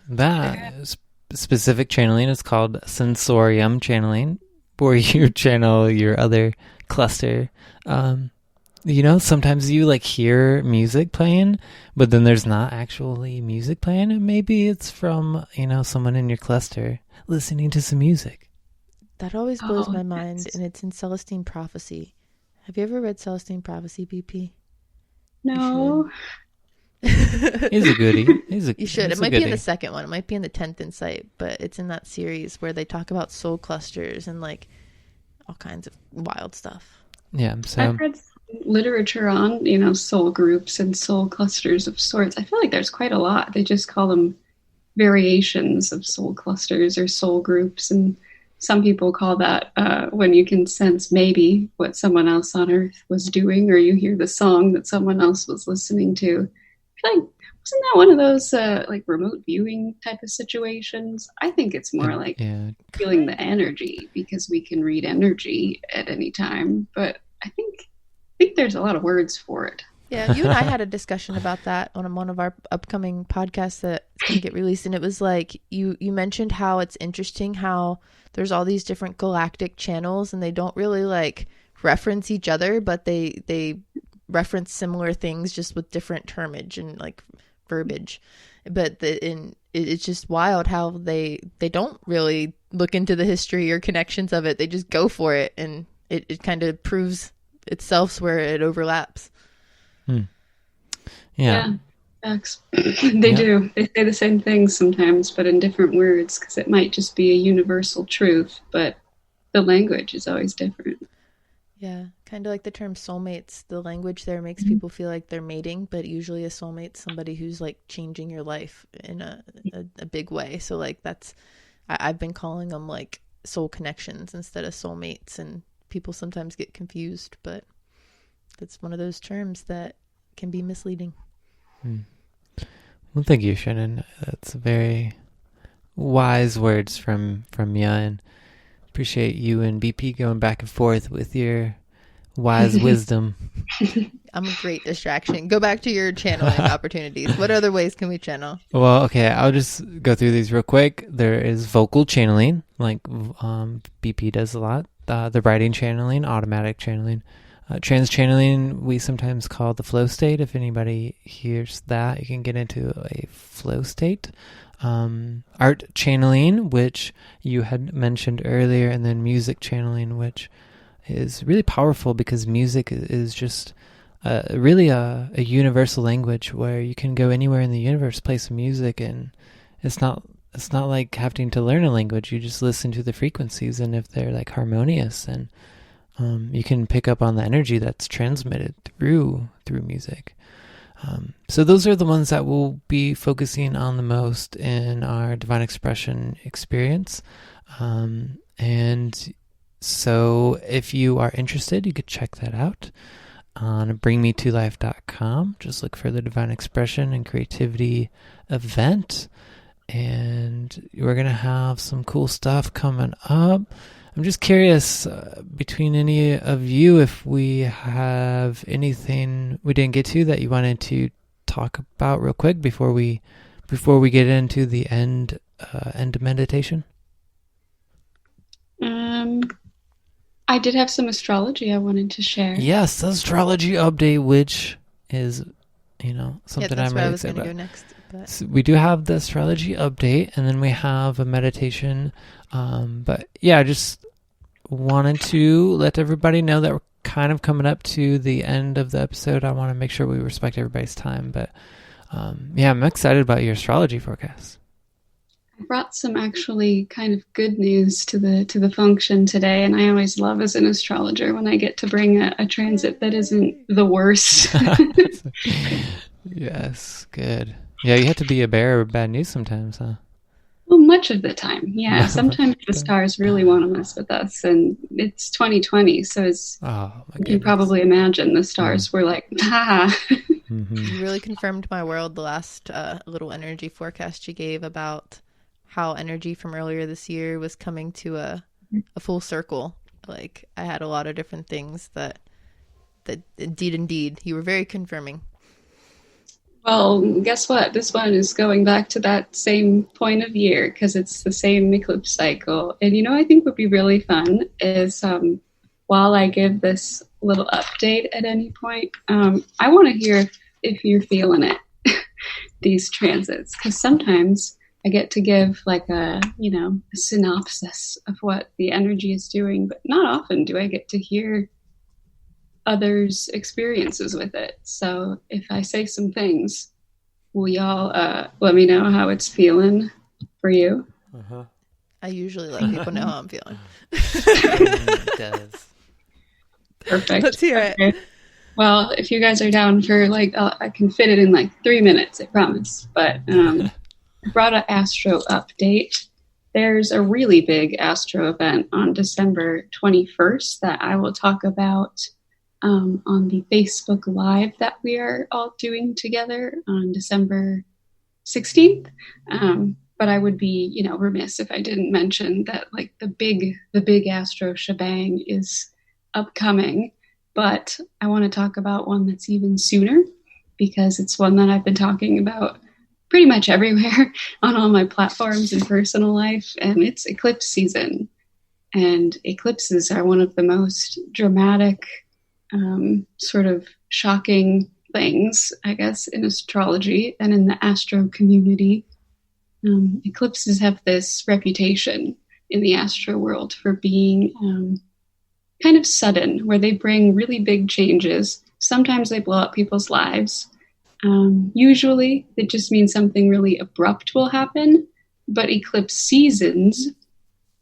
specific channeling is called sensorium channeling, where you channel your other cluster. Sometimes you like hear music playing, but then there's not actually music playing, and maybe it's from, someone in your cluster listening to some music. That always blows my mind, and it's in Celestine Prophecy. Have you ever read Celestine Prophecy, BP? No. He's a goodie. You should. It might be in the second one. It might be in the 10th Insight, but it's in that series where they talk about soul clusters and like all kinds of wild stuff. Yeah. So I've read literature on, soul groups and soul clusters of sorts. I feel like there's quite a lot. They just call them variations of soul clusters or soul groups, and some people call that when you can sense maybe what someone else on Earth was doing, or you hear the song that someone else was listening to. I feel like, wasn't that one of those like remote viewing type of situations? I think it's more like feeling the energy, because we can read energy at any time. But I think there's a lot of words for it. Yeah, you and I had a discussion about that on one of our upcoming podcasts that's going to get released. And it was like, you mentioned how it's interesting how there's all these different galactic channels, and they don't really like reference each other, but they reference similar things just with different termage and like verbiage. But it's just wild how they don't really look into the history or connections of it. They just go for it, and it kind of proves itself where it overlaps. Yeah. They do. They say the same things sometimes, but in different words, because it might just be a universal truth, but the language is always different. Yeah, kind of like the term soulmates. The language there makes people feel like they're mating, but usually a soulmate's somebody who's like changing your life in a big way. So like I've been calling them like soul connections instead of soulmates, and people sometimes get confused, but that's one of those terms that can be misleading. Well, thank you, Shannon. That's very wise words from you, and appreciate you and BP going back and forth with your wise wisdom. I'm a great distraction. Go back to your channeling opportunities. What other ways can we channel? Well, okay, I'll just go through these real quick. There is vocal channeling, like BP does a lot. The writing channeling, automatic channeling. Trans channeling, we sometimes call the flow state. If anybody hears that, you can get into a flow state. Art channeling, which you had mentioned earlier, and then music channeling, which is really powerful because music is just really a universal language where you can go anywhere in the universe, play some music, and it's not like having to learn a language. You just listen to the frequencies, and if they're like harmonious, and you can pick up on the energy that's transmitted through music. So those are the ones that we'll be focusing on the most in our Divine Expression experience. And so if you are interested, you could check that out on bringmetolife.com. Just look for the Divine Expression and Creativity event. And we're going to have some cool stuff coming up. I'm just curious, between any of you, if we have anything we didn't get to that you wanted to talk about real quick before we get into the end meditation. I did have some astrology I wanted to share. Yes, astrology update, which is, something I'm really excited about. Go next. But... So we do have the astrology update, and then we have a meditation. But yeah, I just wanted to let everybody know that we're kind of coming up to the end of the episode. I want to make sure we respect everybody's time. But yeah, I'm excited about your astrology forecast. I brought some actually kind of good news to the function today, and I always love as an astrologer when I get to bring a transit that isn't the worst. Yes, good. Yeah, you have to be a bearer of bad news sometimes, huh? Well, much of the time, yeah. Sometimes the stars really want to mess with us, and it's 2020, so you can probably imagine the stars were like, ah. You really confirmed my world the last little energy forecast you gave about how energy from earlier this year was coming to a full circle. Like, I had a lot of different things that indeed, you were very confirming. Well, guess what? This one is going back to that same point of year because it's the same eclipse cycle. And I think would be really fun is while I give this little update at any point, I want to hear if you're feeling it, these transits, because sometimes I get to give like a synopsis of what the energy is doing, but not often do I get to hear others' experiences with it. So if I say some things, will y'all let me know how it's feeling for you? Uh-huh. I usually let people know how I'm feeling. It does. Perfect. Let's hear it. Okay. Well, if you guys are down for I can fit it in 3 minutes, I promise. But I brought an astro update. There's a really big astro event on December 21st that I will talk about on the Facebook Live that we are all doing together on December 16th. But I would be, remiss if I didn't mention that the big astro shebang is upcoming. But I want to talk about one that's even sooner because it's one that I've been talking about pretty much everywhere on all my platforms and personal life, and it's eclipse season. And eclipses are one of the most dramatic, sort of shocking things, I guess, in astrology and in the astro community. Eclipses have this reputation in the astro world for being kind of sudden, where they bring really big changes. Sometimes they blow up people's lives. Usually it just means something really abrupt will happen, but eclipse seasons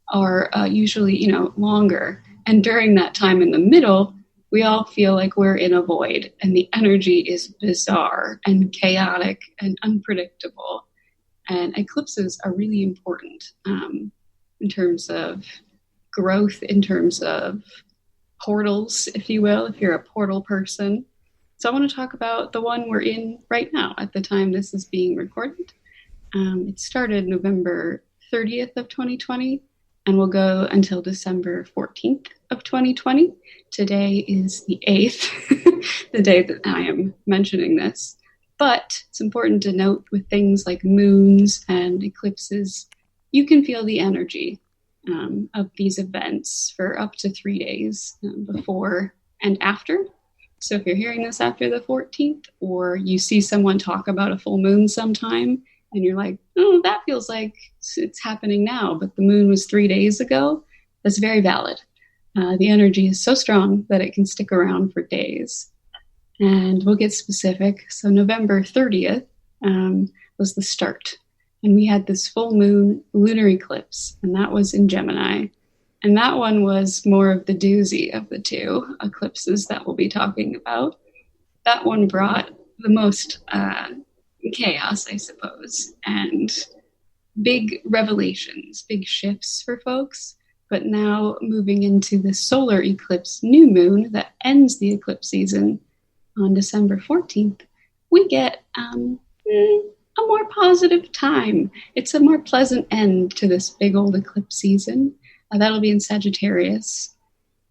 are usually, longer. And during that time in the middle, we all feel like we're in a void and the energy is bizarre and chaotic and unpredictable. And eclipses are really important in terms of growth, in terms of portals, if you will, if you're a portal person. So I want to talk about the one we're in right now at the time this is being recorded. It started November 30th of 2020, and will go until December 14th of 2020. Today is the 8th, the day that I am mentioning this. But it's important to note with things like moons and eclipses, you can feel the energy of these events for up to 3 days before and after. So if you're hearing this after the 14th, or you see someone talk about a full moon sometime, and you're like, oh, that feels like it's happening now, but the moon was 3 days ago, that's very valid. The energy is so strong that it can stick around for days. And we'll get specific. So November 30th was the start. And we had this full moon lunar eclipse, and that was in Gemini. And that one was more of the doozy of the two eclipses that we'll be talking about. That one brought the most chaos, I suppose, and big revelations, big shifts for folks. But now moving into the solar eclipse new moon that ends the eclipse season on December 14th, we get a more positive time. It's a more pleasant end to this big old eclipse season. That'll be in Sagittarius.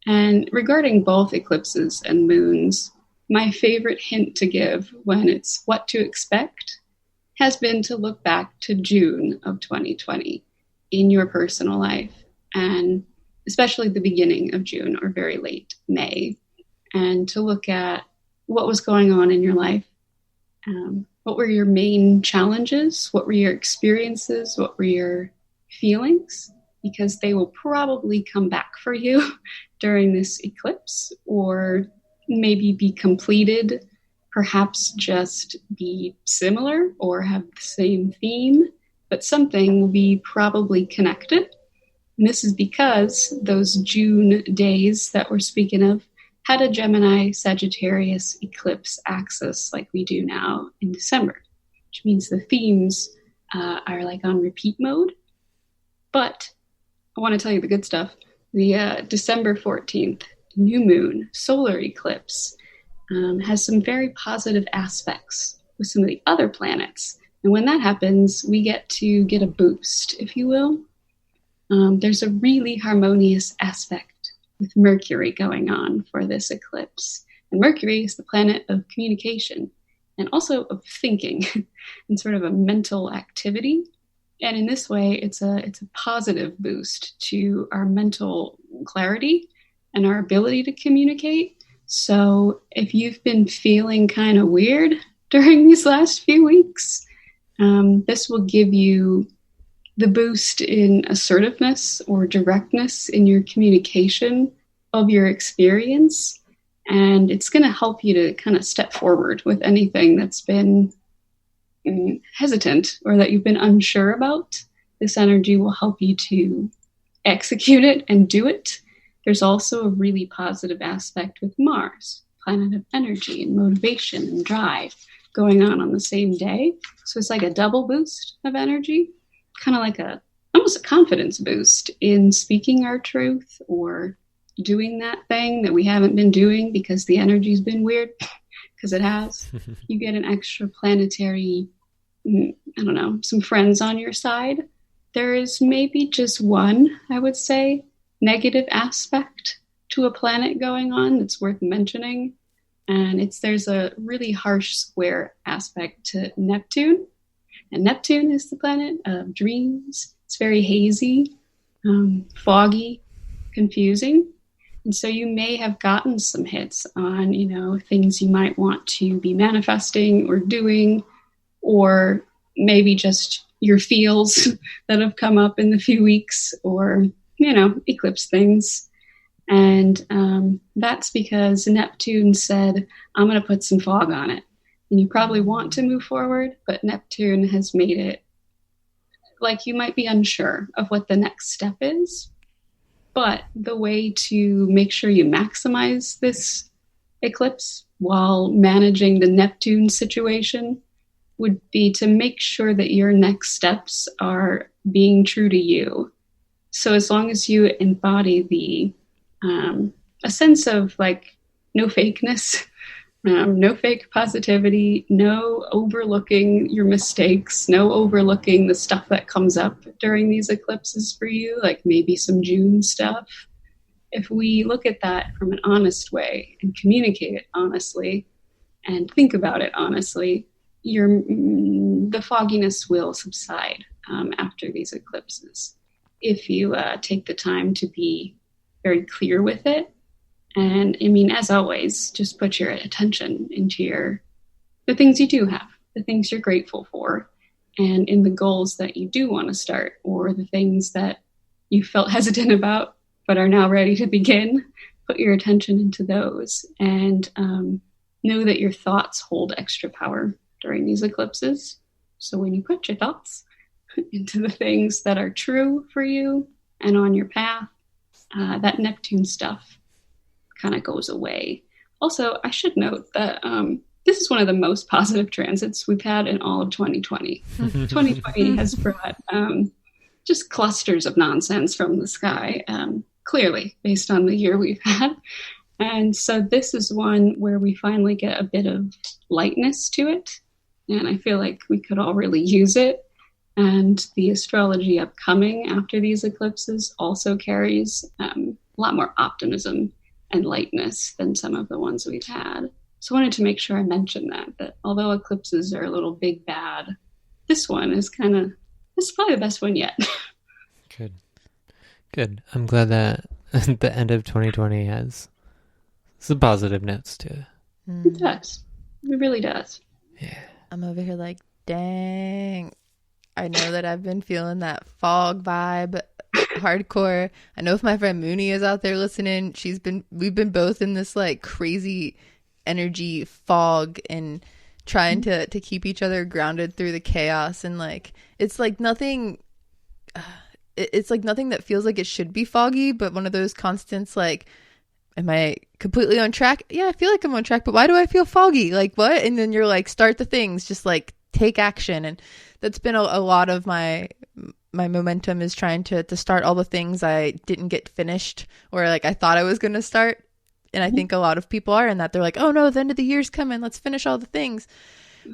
And regarding both eclipses and moons, my favorite hint to give when it's what to expect has been to look back to June of 2020 in your personal life, and especially the beginning of June or very late May, and to look at what was going on in your life. What were your main challenges? What were your experiences? What were your feelings? Because they will probably come back for you during this eclipse, or maybe be completed, perhaps just be similar or have the same theme, but something will be probably connected. And this is because those June days that we're speaking of had a Gemini Sagittarius eclipse axis like we do now in December, which means the themes are like on repeat mode. But I want to tell you the good stuff. The December 14th new moon solar eclipse has some very positive aspects with some of the other planets. And when that happens, we get to get a boost, if you will. There's a really harmonious aspect with Mercury going on for this eclipse. And Mercury is the planet of communication and also of thinking and sort of a mental activity. And in this way, it's a positive boost to our mental clarity and our ability to communicate. So if you've been feeling kind of weird during these last few weeks, this will give you the boost in assertiveness or directness in your communication of your experience. And it's going to help you to kind of step forward with anything that's been hesitant or that you've been unsure about. This energy will help you to execute it and do it. There's also a really positive aspect with Mars, planet of energy and motivation and drive, going on the same day. So it's like a double boost of energy, kind of like almost a confidence boost in speaking our truth or doing that thing that we haven't been doing because the energy's been weird, because it has. You get an extra planetary, some friends on your side. There is maybe just one, I would say, negative aspect to a planet going on that's worth mentioning. And there's a really harsh square aspect to Neptune. And Neptune is the planet of dreams. It's very hazy, foggy, confusing. And so you may have gotten some hits on, things you might want to be manifesting or doing, or maybe just your feels that have come up in the few weeks, or, eclipse things. And that's because Neptune said, I'm going to put some fog on it. And you probably want to move forward, but Neptune has made it like you might be unsure of what the next step is. But the way to make sure you maximize this eclipse while managing the Neptune situation would be to make sure that your next steps are being true to you. So as long as you embody a sense of like no fakeness, No fake positivity, no overlooking your mistakes, no overlooking the stuff that comes up during these eclipses for you, like maybe some June stuff. If we look at that from an honest way and communicate it honestly and think about it honestly, the fogginess will subside after these eclipses. If you take the time to be very clear with it. And I mean, as always, just put your attention into the things you do have, the things you're grateful for, and in the goals that you do want to start, or the things that you felt hesitant about but are now ready to begin. Put your attention into those, and know that your thoughts hold extra power during these eclipses. So when you put your thoughts into the things that are true for you and on your path, that Neptune stuff kind of goes away. Also, I should note that this is one of the most positive transits we've had in all of 2020. 2020 has brought just clusters of nonsense from the sky, clearly, based on the year we've had. And so this is one where we finally get a bit of lightness to it. And I feel like we could all really use it. And the astrology upcoming after these eclipses also carries a lot more optimism and lightness than some of the ones we've had. So I wanted to make sure I mentioned that although eclipses are a little big bad, this one is probably the best one yet. Good. I'm glad that the end of 2020 has some positive notes to it. It does. It really does. Yeah. I'm over here like, dang. I know that I've been feeling that fog vibe hardcore. I know if my friend Mooney is out there listening, we've been both in this like crazy energy fog and trying to keep each other grounded through the chaos. And like, it's like nothing that feels like it should be foggy, but one of those constants like, am I completely on track? Yeah, I feel like I'm on track, but why do I feel foggy? Like what? And then you're like, start the things, just like take action. And that's been a lot of my momentum, is trying to start all the things I didn't get finished, or like I thought I was going to start. And I think a lot of people are in that. They're like, oh no, the end of the year's coming. Let's finish all the things.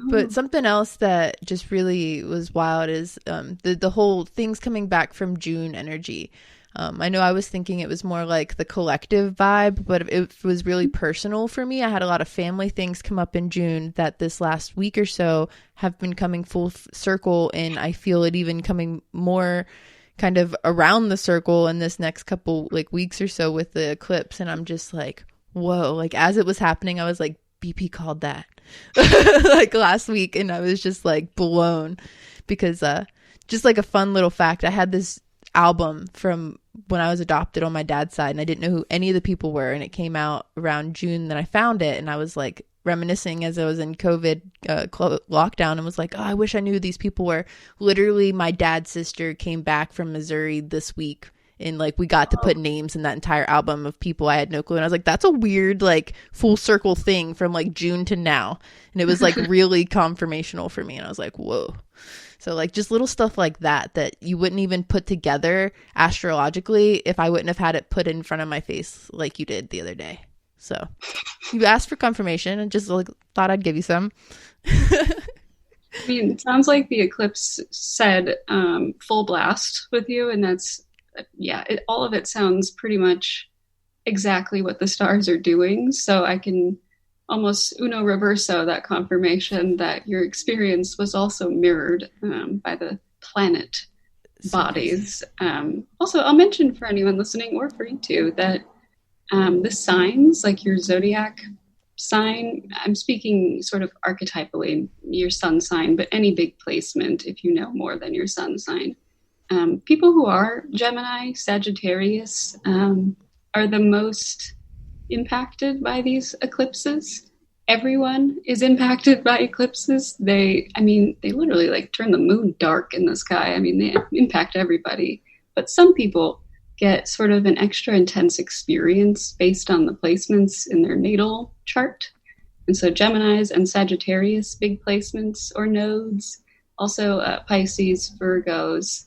But something else that just really was wild is the whole things coming back from June energy. I know I was thinking it was more like the collective vibe, but it was really personal for me. I had a lot of family things come up in June that this last week or so have been coming full circle, and I feel it even coming more kind of around the circle in this next couple like weeks or so with the eclipse. And I'm just like, whoa, like as it was happening, I was like, BP called that like last week, and I was just like blown, because just like a fun little fact, I had this album from when I was adopted on my dad's side, and I didn't know who any of the people were, and it came out around June that I found it, and I was like reminiscing as I was in COVID lockdown, and was like, oh, I wish I knew who these people were. Literally my dad's sister came back from Missouri this week, and like we got to put names in that entire album of people I had no clue. And I was like, that's a weird like full circle thing from like June to now. And it was like really confirmational for me. And I was like, whoa. So like just little stuff like that you wouldn't even put together astrologically if I wouldn't have had it put in front of my face like you did the other day. So you asked for confirmation, and just like thought I'd give you some. I mean, it sounds like the eclipse said full blast with you, and that's, yeah, all of it sounds pretty much exactly what the stars are doing. So I can almost uno reverso that confirmation that your experience was also mirrored by the planet bodies. Also, I'll mention for anyone listening or for you too, that the signs, like your zodiac sign, I'm speaking sort of archetypally, your sun sign, but any big placement if you know more than your sun sign. People who are Gemini, Sagittarius, are the most impacted by these eclipses. Everyone is impacted by eclipses. They literally like turn the moon dark in the sky. I mean, they impact everybody. But some people get sort of an extra intense experience based on the placements in their natal chart. And so Geminis and Sagittarius, big placements or nodes. Also Pisces, Virgos, a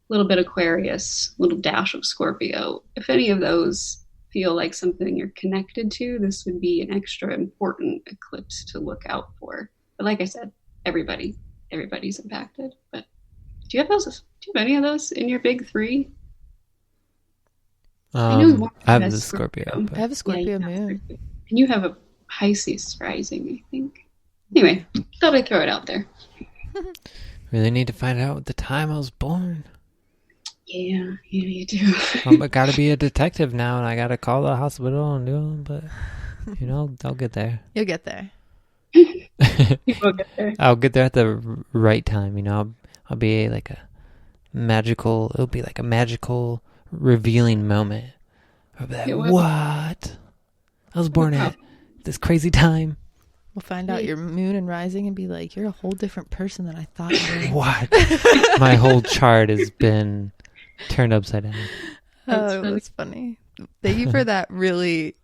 little bit Aquarius, a little dash of Scorpio. If any of those feel like something you're connected to, this would be an extra important eclipse to look out for. But like I said, everybody's impacted. But do you have those? Do you have any of those in your big three? I know I have the Scorpio. I have a Scorpio moon. Scorpio. And you have a Pisces rising, I think. Anyway, thought I'd throw it out there. Really need to find out the time I was born. Yeah, you do. I gotta be a detective now, and I gotta call the hospital and do them. But I'll get there. You'll get there. You will get there. I'll get there at the right time. I'll be like a magical. It'll be like a magical revealing moment. I'll be like, what? I was born at this crazy time. We'll find out your moon and rising and be like, you're a whole different person than I thought you were. What? My whole chart has been turned upside down. Oh, that's funny. Thank you for that really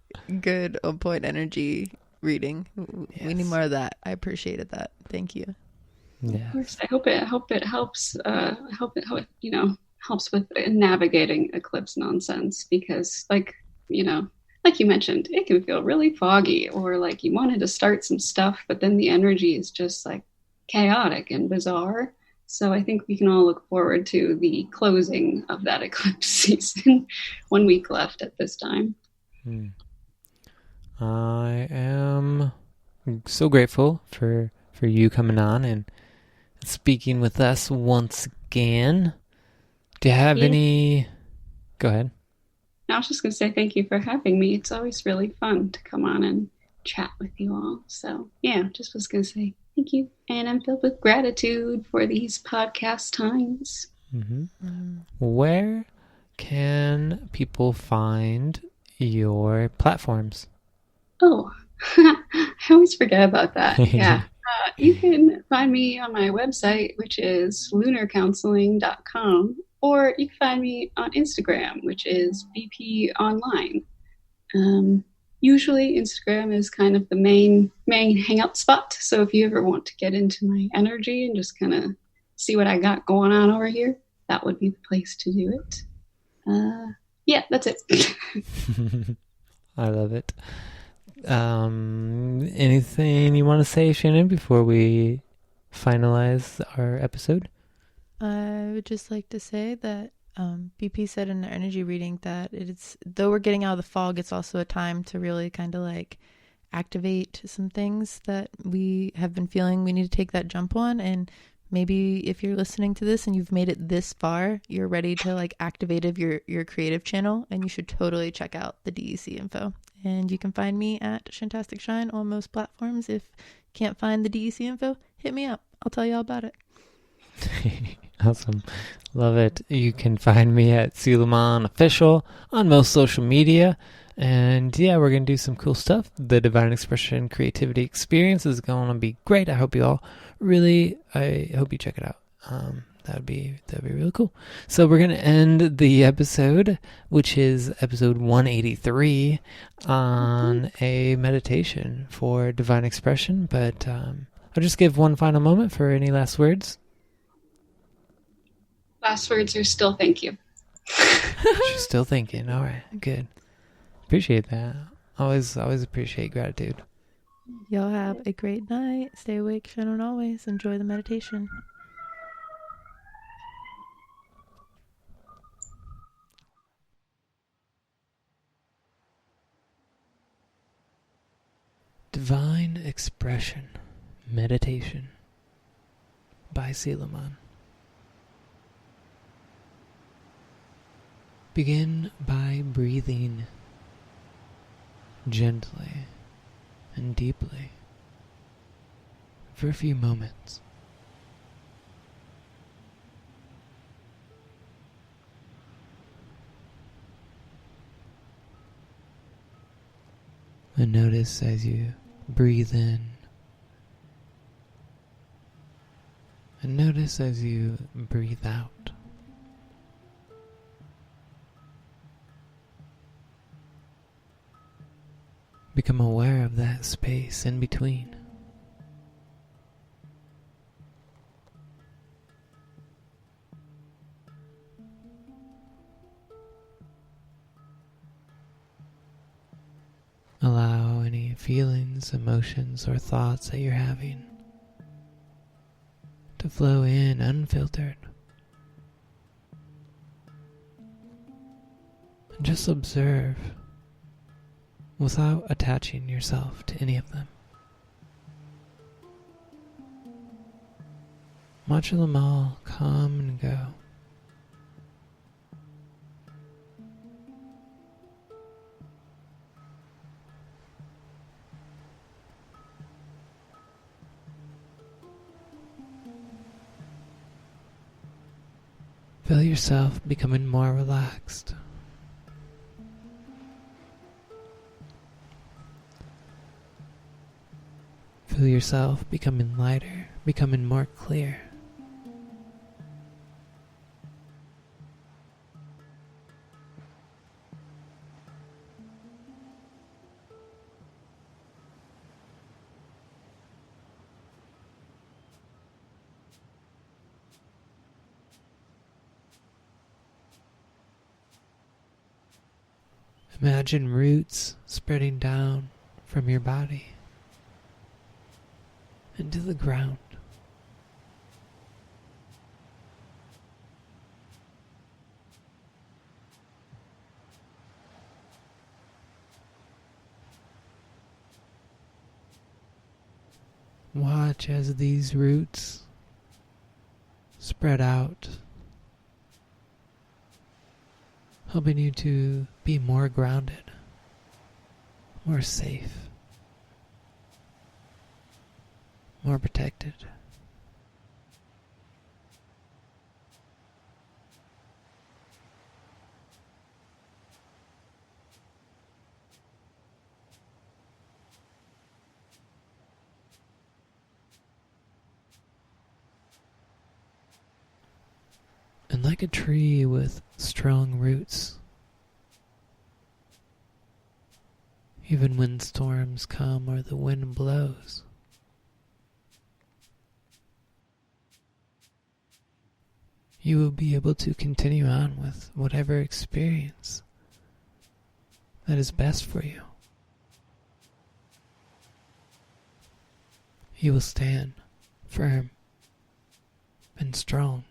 good on point energy reading. Yes. We need more of that. I appreciated that. Thank you. Yeah. I hope it helps. Helps with navigating eclipse nonsense, because like you mentioned, it can feel really foggy, or like you wanted to start some stuff, but then the energy is just like chaotic and bizarre. So I think we can all look forward to the closing of that eclipse season. 1 week left at this time. I am so grateful for you coming on and speaking with us once again. Do you have any... Go ahead. I was just going to say thank you for having me. It's always really fun to come on and chat with you all. So yeah, just was going to say thank you. And I'm filled with gratitude for these podcast times. Where can people find your platforms? Oh, I always forget about that. Yeah. You can find me on my website, which is lunarcounseling.com, or you can find me on Instagram, which is BP Online. Usually Instagram is kind of the main hangout spot. So if you ever want to get into my energy and just kind of see what I got going on over here, that would be the place to do it. Yeah, that's it. I love it. Anything you want to say, Shannon, before we finalize our episode? I would just like to say that BP said in their energy reading that it's, though we're getting out of the fog, it's also a time to really kind of like activate some things that we have been feeling we need to take that jump on. And maybe if you're listening to this and you've made it this far, you're ready to like activate your creative channel, and you should totally check out the DEC info. And you can find me at Shantastic Shine on most platforms. If you can't find the DEC info, hit me up. I'll tell you all about it. Awesome. Love it. You can find me at Selomon Official on most social media. And yeah, we're going to do some cool stuff. The Divine Expression Creativity Experience is going to be great. I hope you all I hope you check it out. That'd be really cool. So we're going to end the episode, which is episode 183, on a meditation for divine expression. But I'll just give one final moment for any last words. Last words are still thank you. She's still thinking. All right, good. Appreciate that. Always appreciate gratitude. Y'all have a great night. Stay awake, Shannon, always. Enjoy the meditation. Divine Expression Meditation by Selomon. Begin by breathing gently and deeply for a few moments. And notice as you breathe in, and notice as you breathe out. Become aware of that space in between. feelings, emotions, or thoughts that you're having to flow in unfiltered. And just observe without attaching yourself to any of them. Watch them all come and go. Feel yourself becoming more relaxed. Feel yourself becoming lighter, becoming more clear. Imagine roots spreading down from your body into the ground. Watch as these roots spread out, helping you to be more grounded, more safe, more protected. And like a tree with strong roots, even when storms come or the wind blows, you will be able to continue on with whatever experience that is best for you. You will stand firm and strong.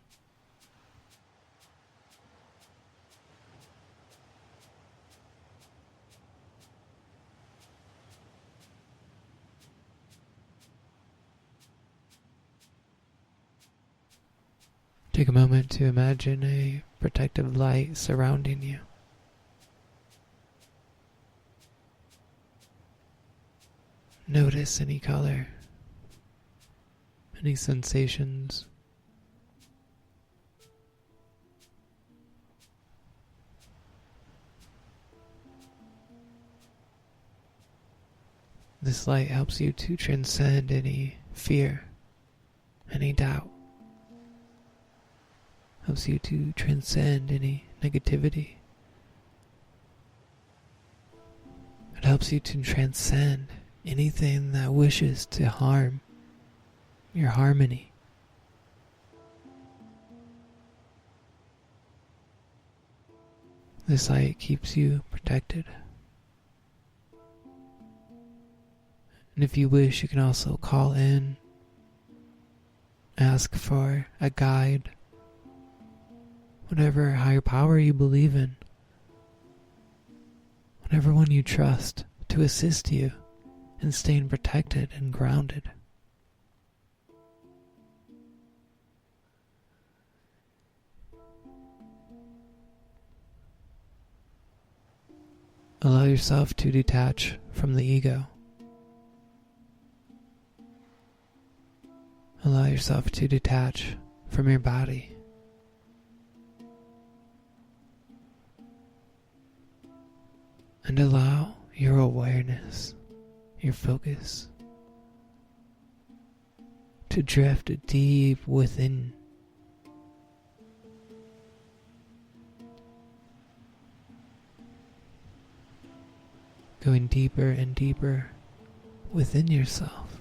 Take a moment to imagine a protective light surrounding you. Notice any color, any sensations. This light helps you to transcend any fear, any doubt. Helps you to transcend any negativity. It helps you to transcend anything that wishes to harm your harmony. This light keeps you protected. And if you wish, you can also call in, ask for a guide, whatever higher power you believe in, whatever one you trust to assist you in staying protected and grounded. Allow yourself to detach from the ego. Allow yourself to detach from your body. And allow your awareness, your focus, to drift deep within. Going deeper and deeper within yourself.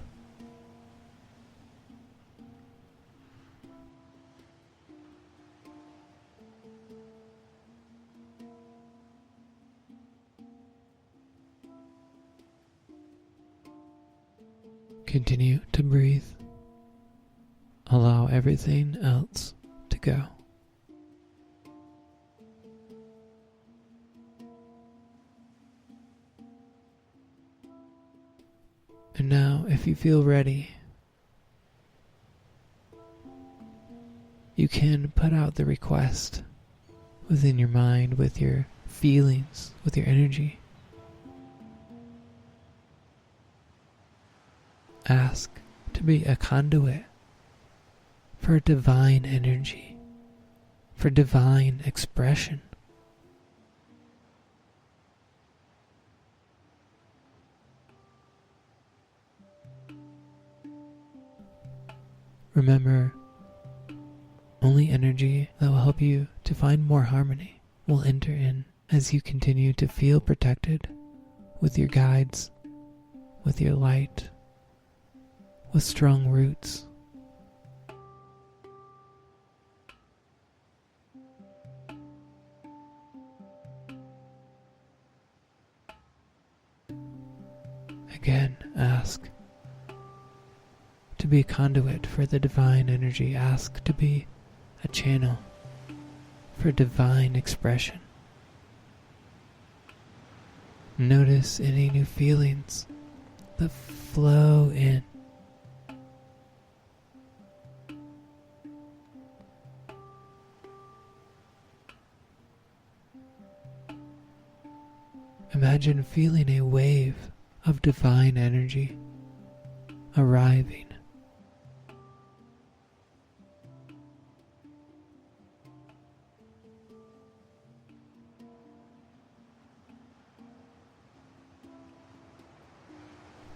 Continue to breathe. Allow everything else to go. And now, if you feel ready, you can put out the request within your mind, with your feelings, with your energy. Ask to be a conduit for divine energy, for divine expression. Remember, only energy that will help you to find more harmony will enter in as you continue to feel protected with your guides, with your light, with strong roots. Again, ask to be a conduit for the divine energy. Ask to be a channel for divine expression. Notice any new feelings that flow in. Imagine feeling a wave of divine energy arriving.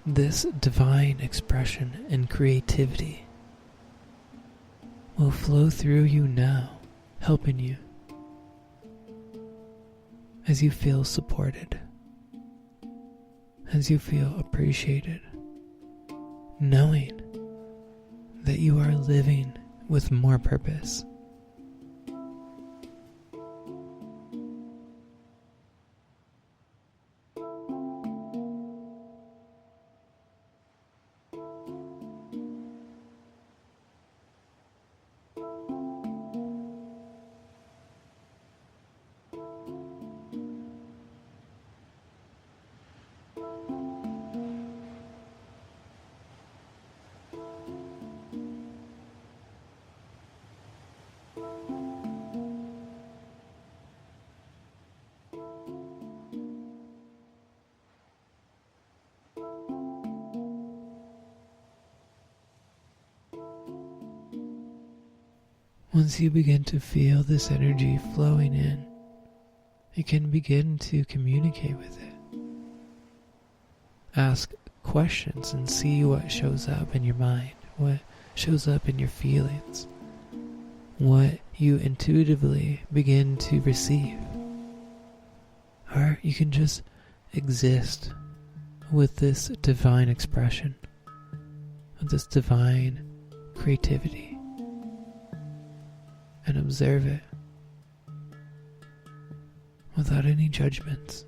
This divine expression and creativity will flow through you now, helping you as you feel supported, as you feel appreciated, knowing that you are living with more purpose. Once you begin to feel this energy flowing in, you can begin to communicate with it. Ask questions and see what shows up in your mind, what shows up in your feelings, what you intuitively begin to receive. Or you can just exist with this divine expression, with this divine creativity, and observe it without any judgments.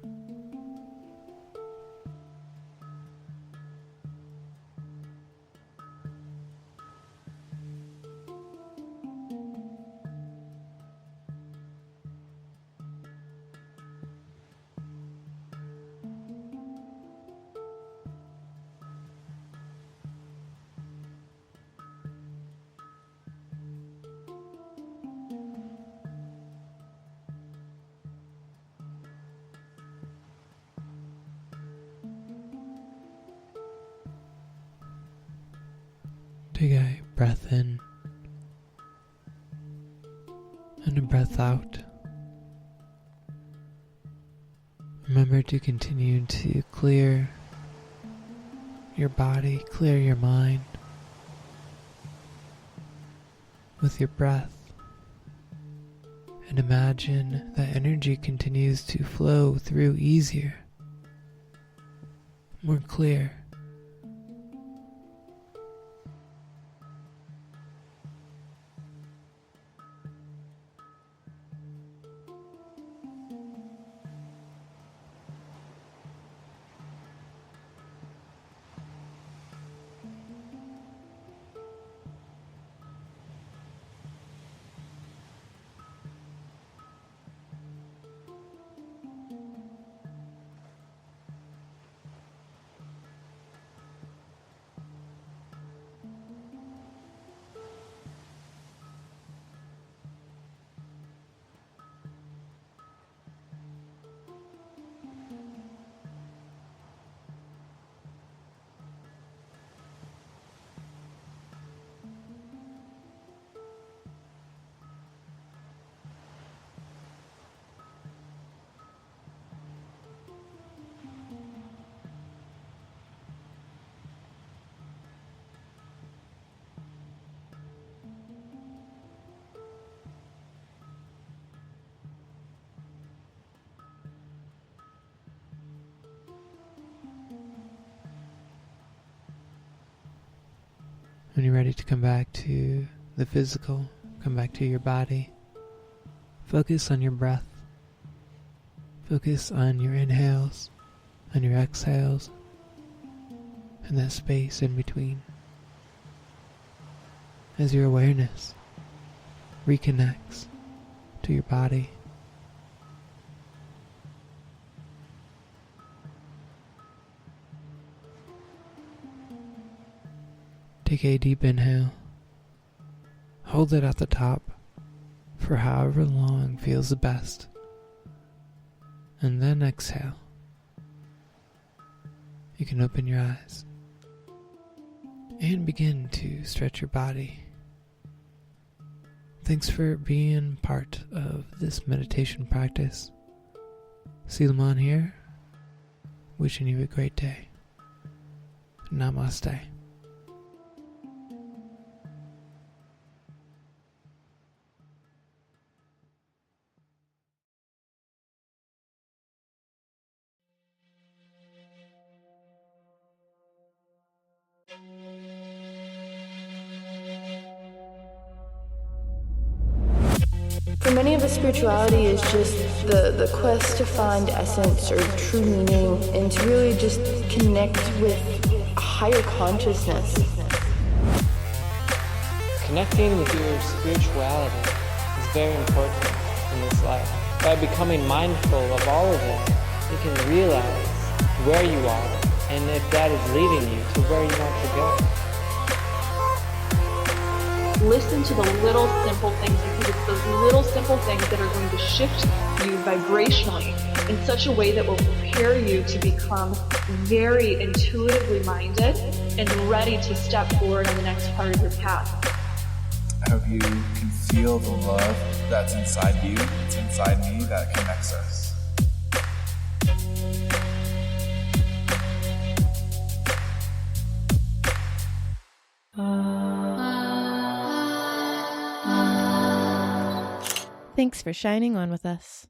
Take a breath in and a breath out. Remember to continue to clear your body, clear your mind with your breath. And imagine that energy continues to flow through easier, more clear. When you're ready to come back to the physical, come back to your body, focus on your breath. Focus on your inhales, on your exhales, and that space in between. As your awareness reconnects to your body. Take a deep inhale. Hold it at the top for however long feels the best. And then exhale. You can open your eyes and begin to stretch your body. Thanks for being part of this meditation practice. Selomon here, wishing you a great day. Namaste. For many of us, spirituality is just the quest to find essence or true meaning and to really just connect with a higher consciousness. Connecting with your spirituality is very important in this life. By becoming mindful of all of that, you can realize where you are and if that is leading you to where you want to go. Listen to the little simple things, because it's those little simple things that are going to shift you vibrationally in such a way that will prepare you to become very intuitively minded and ready to step forward on the next part of your path. I hope you can feel the love that's inside you, it's inside me, that connects us. Thanks for shining on with us.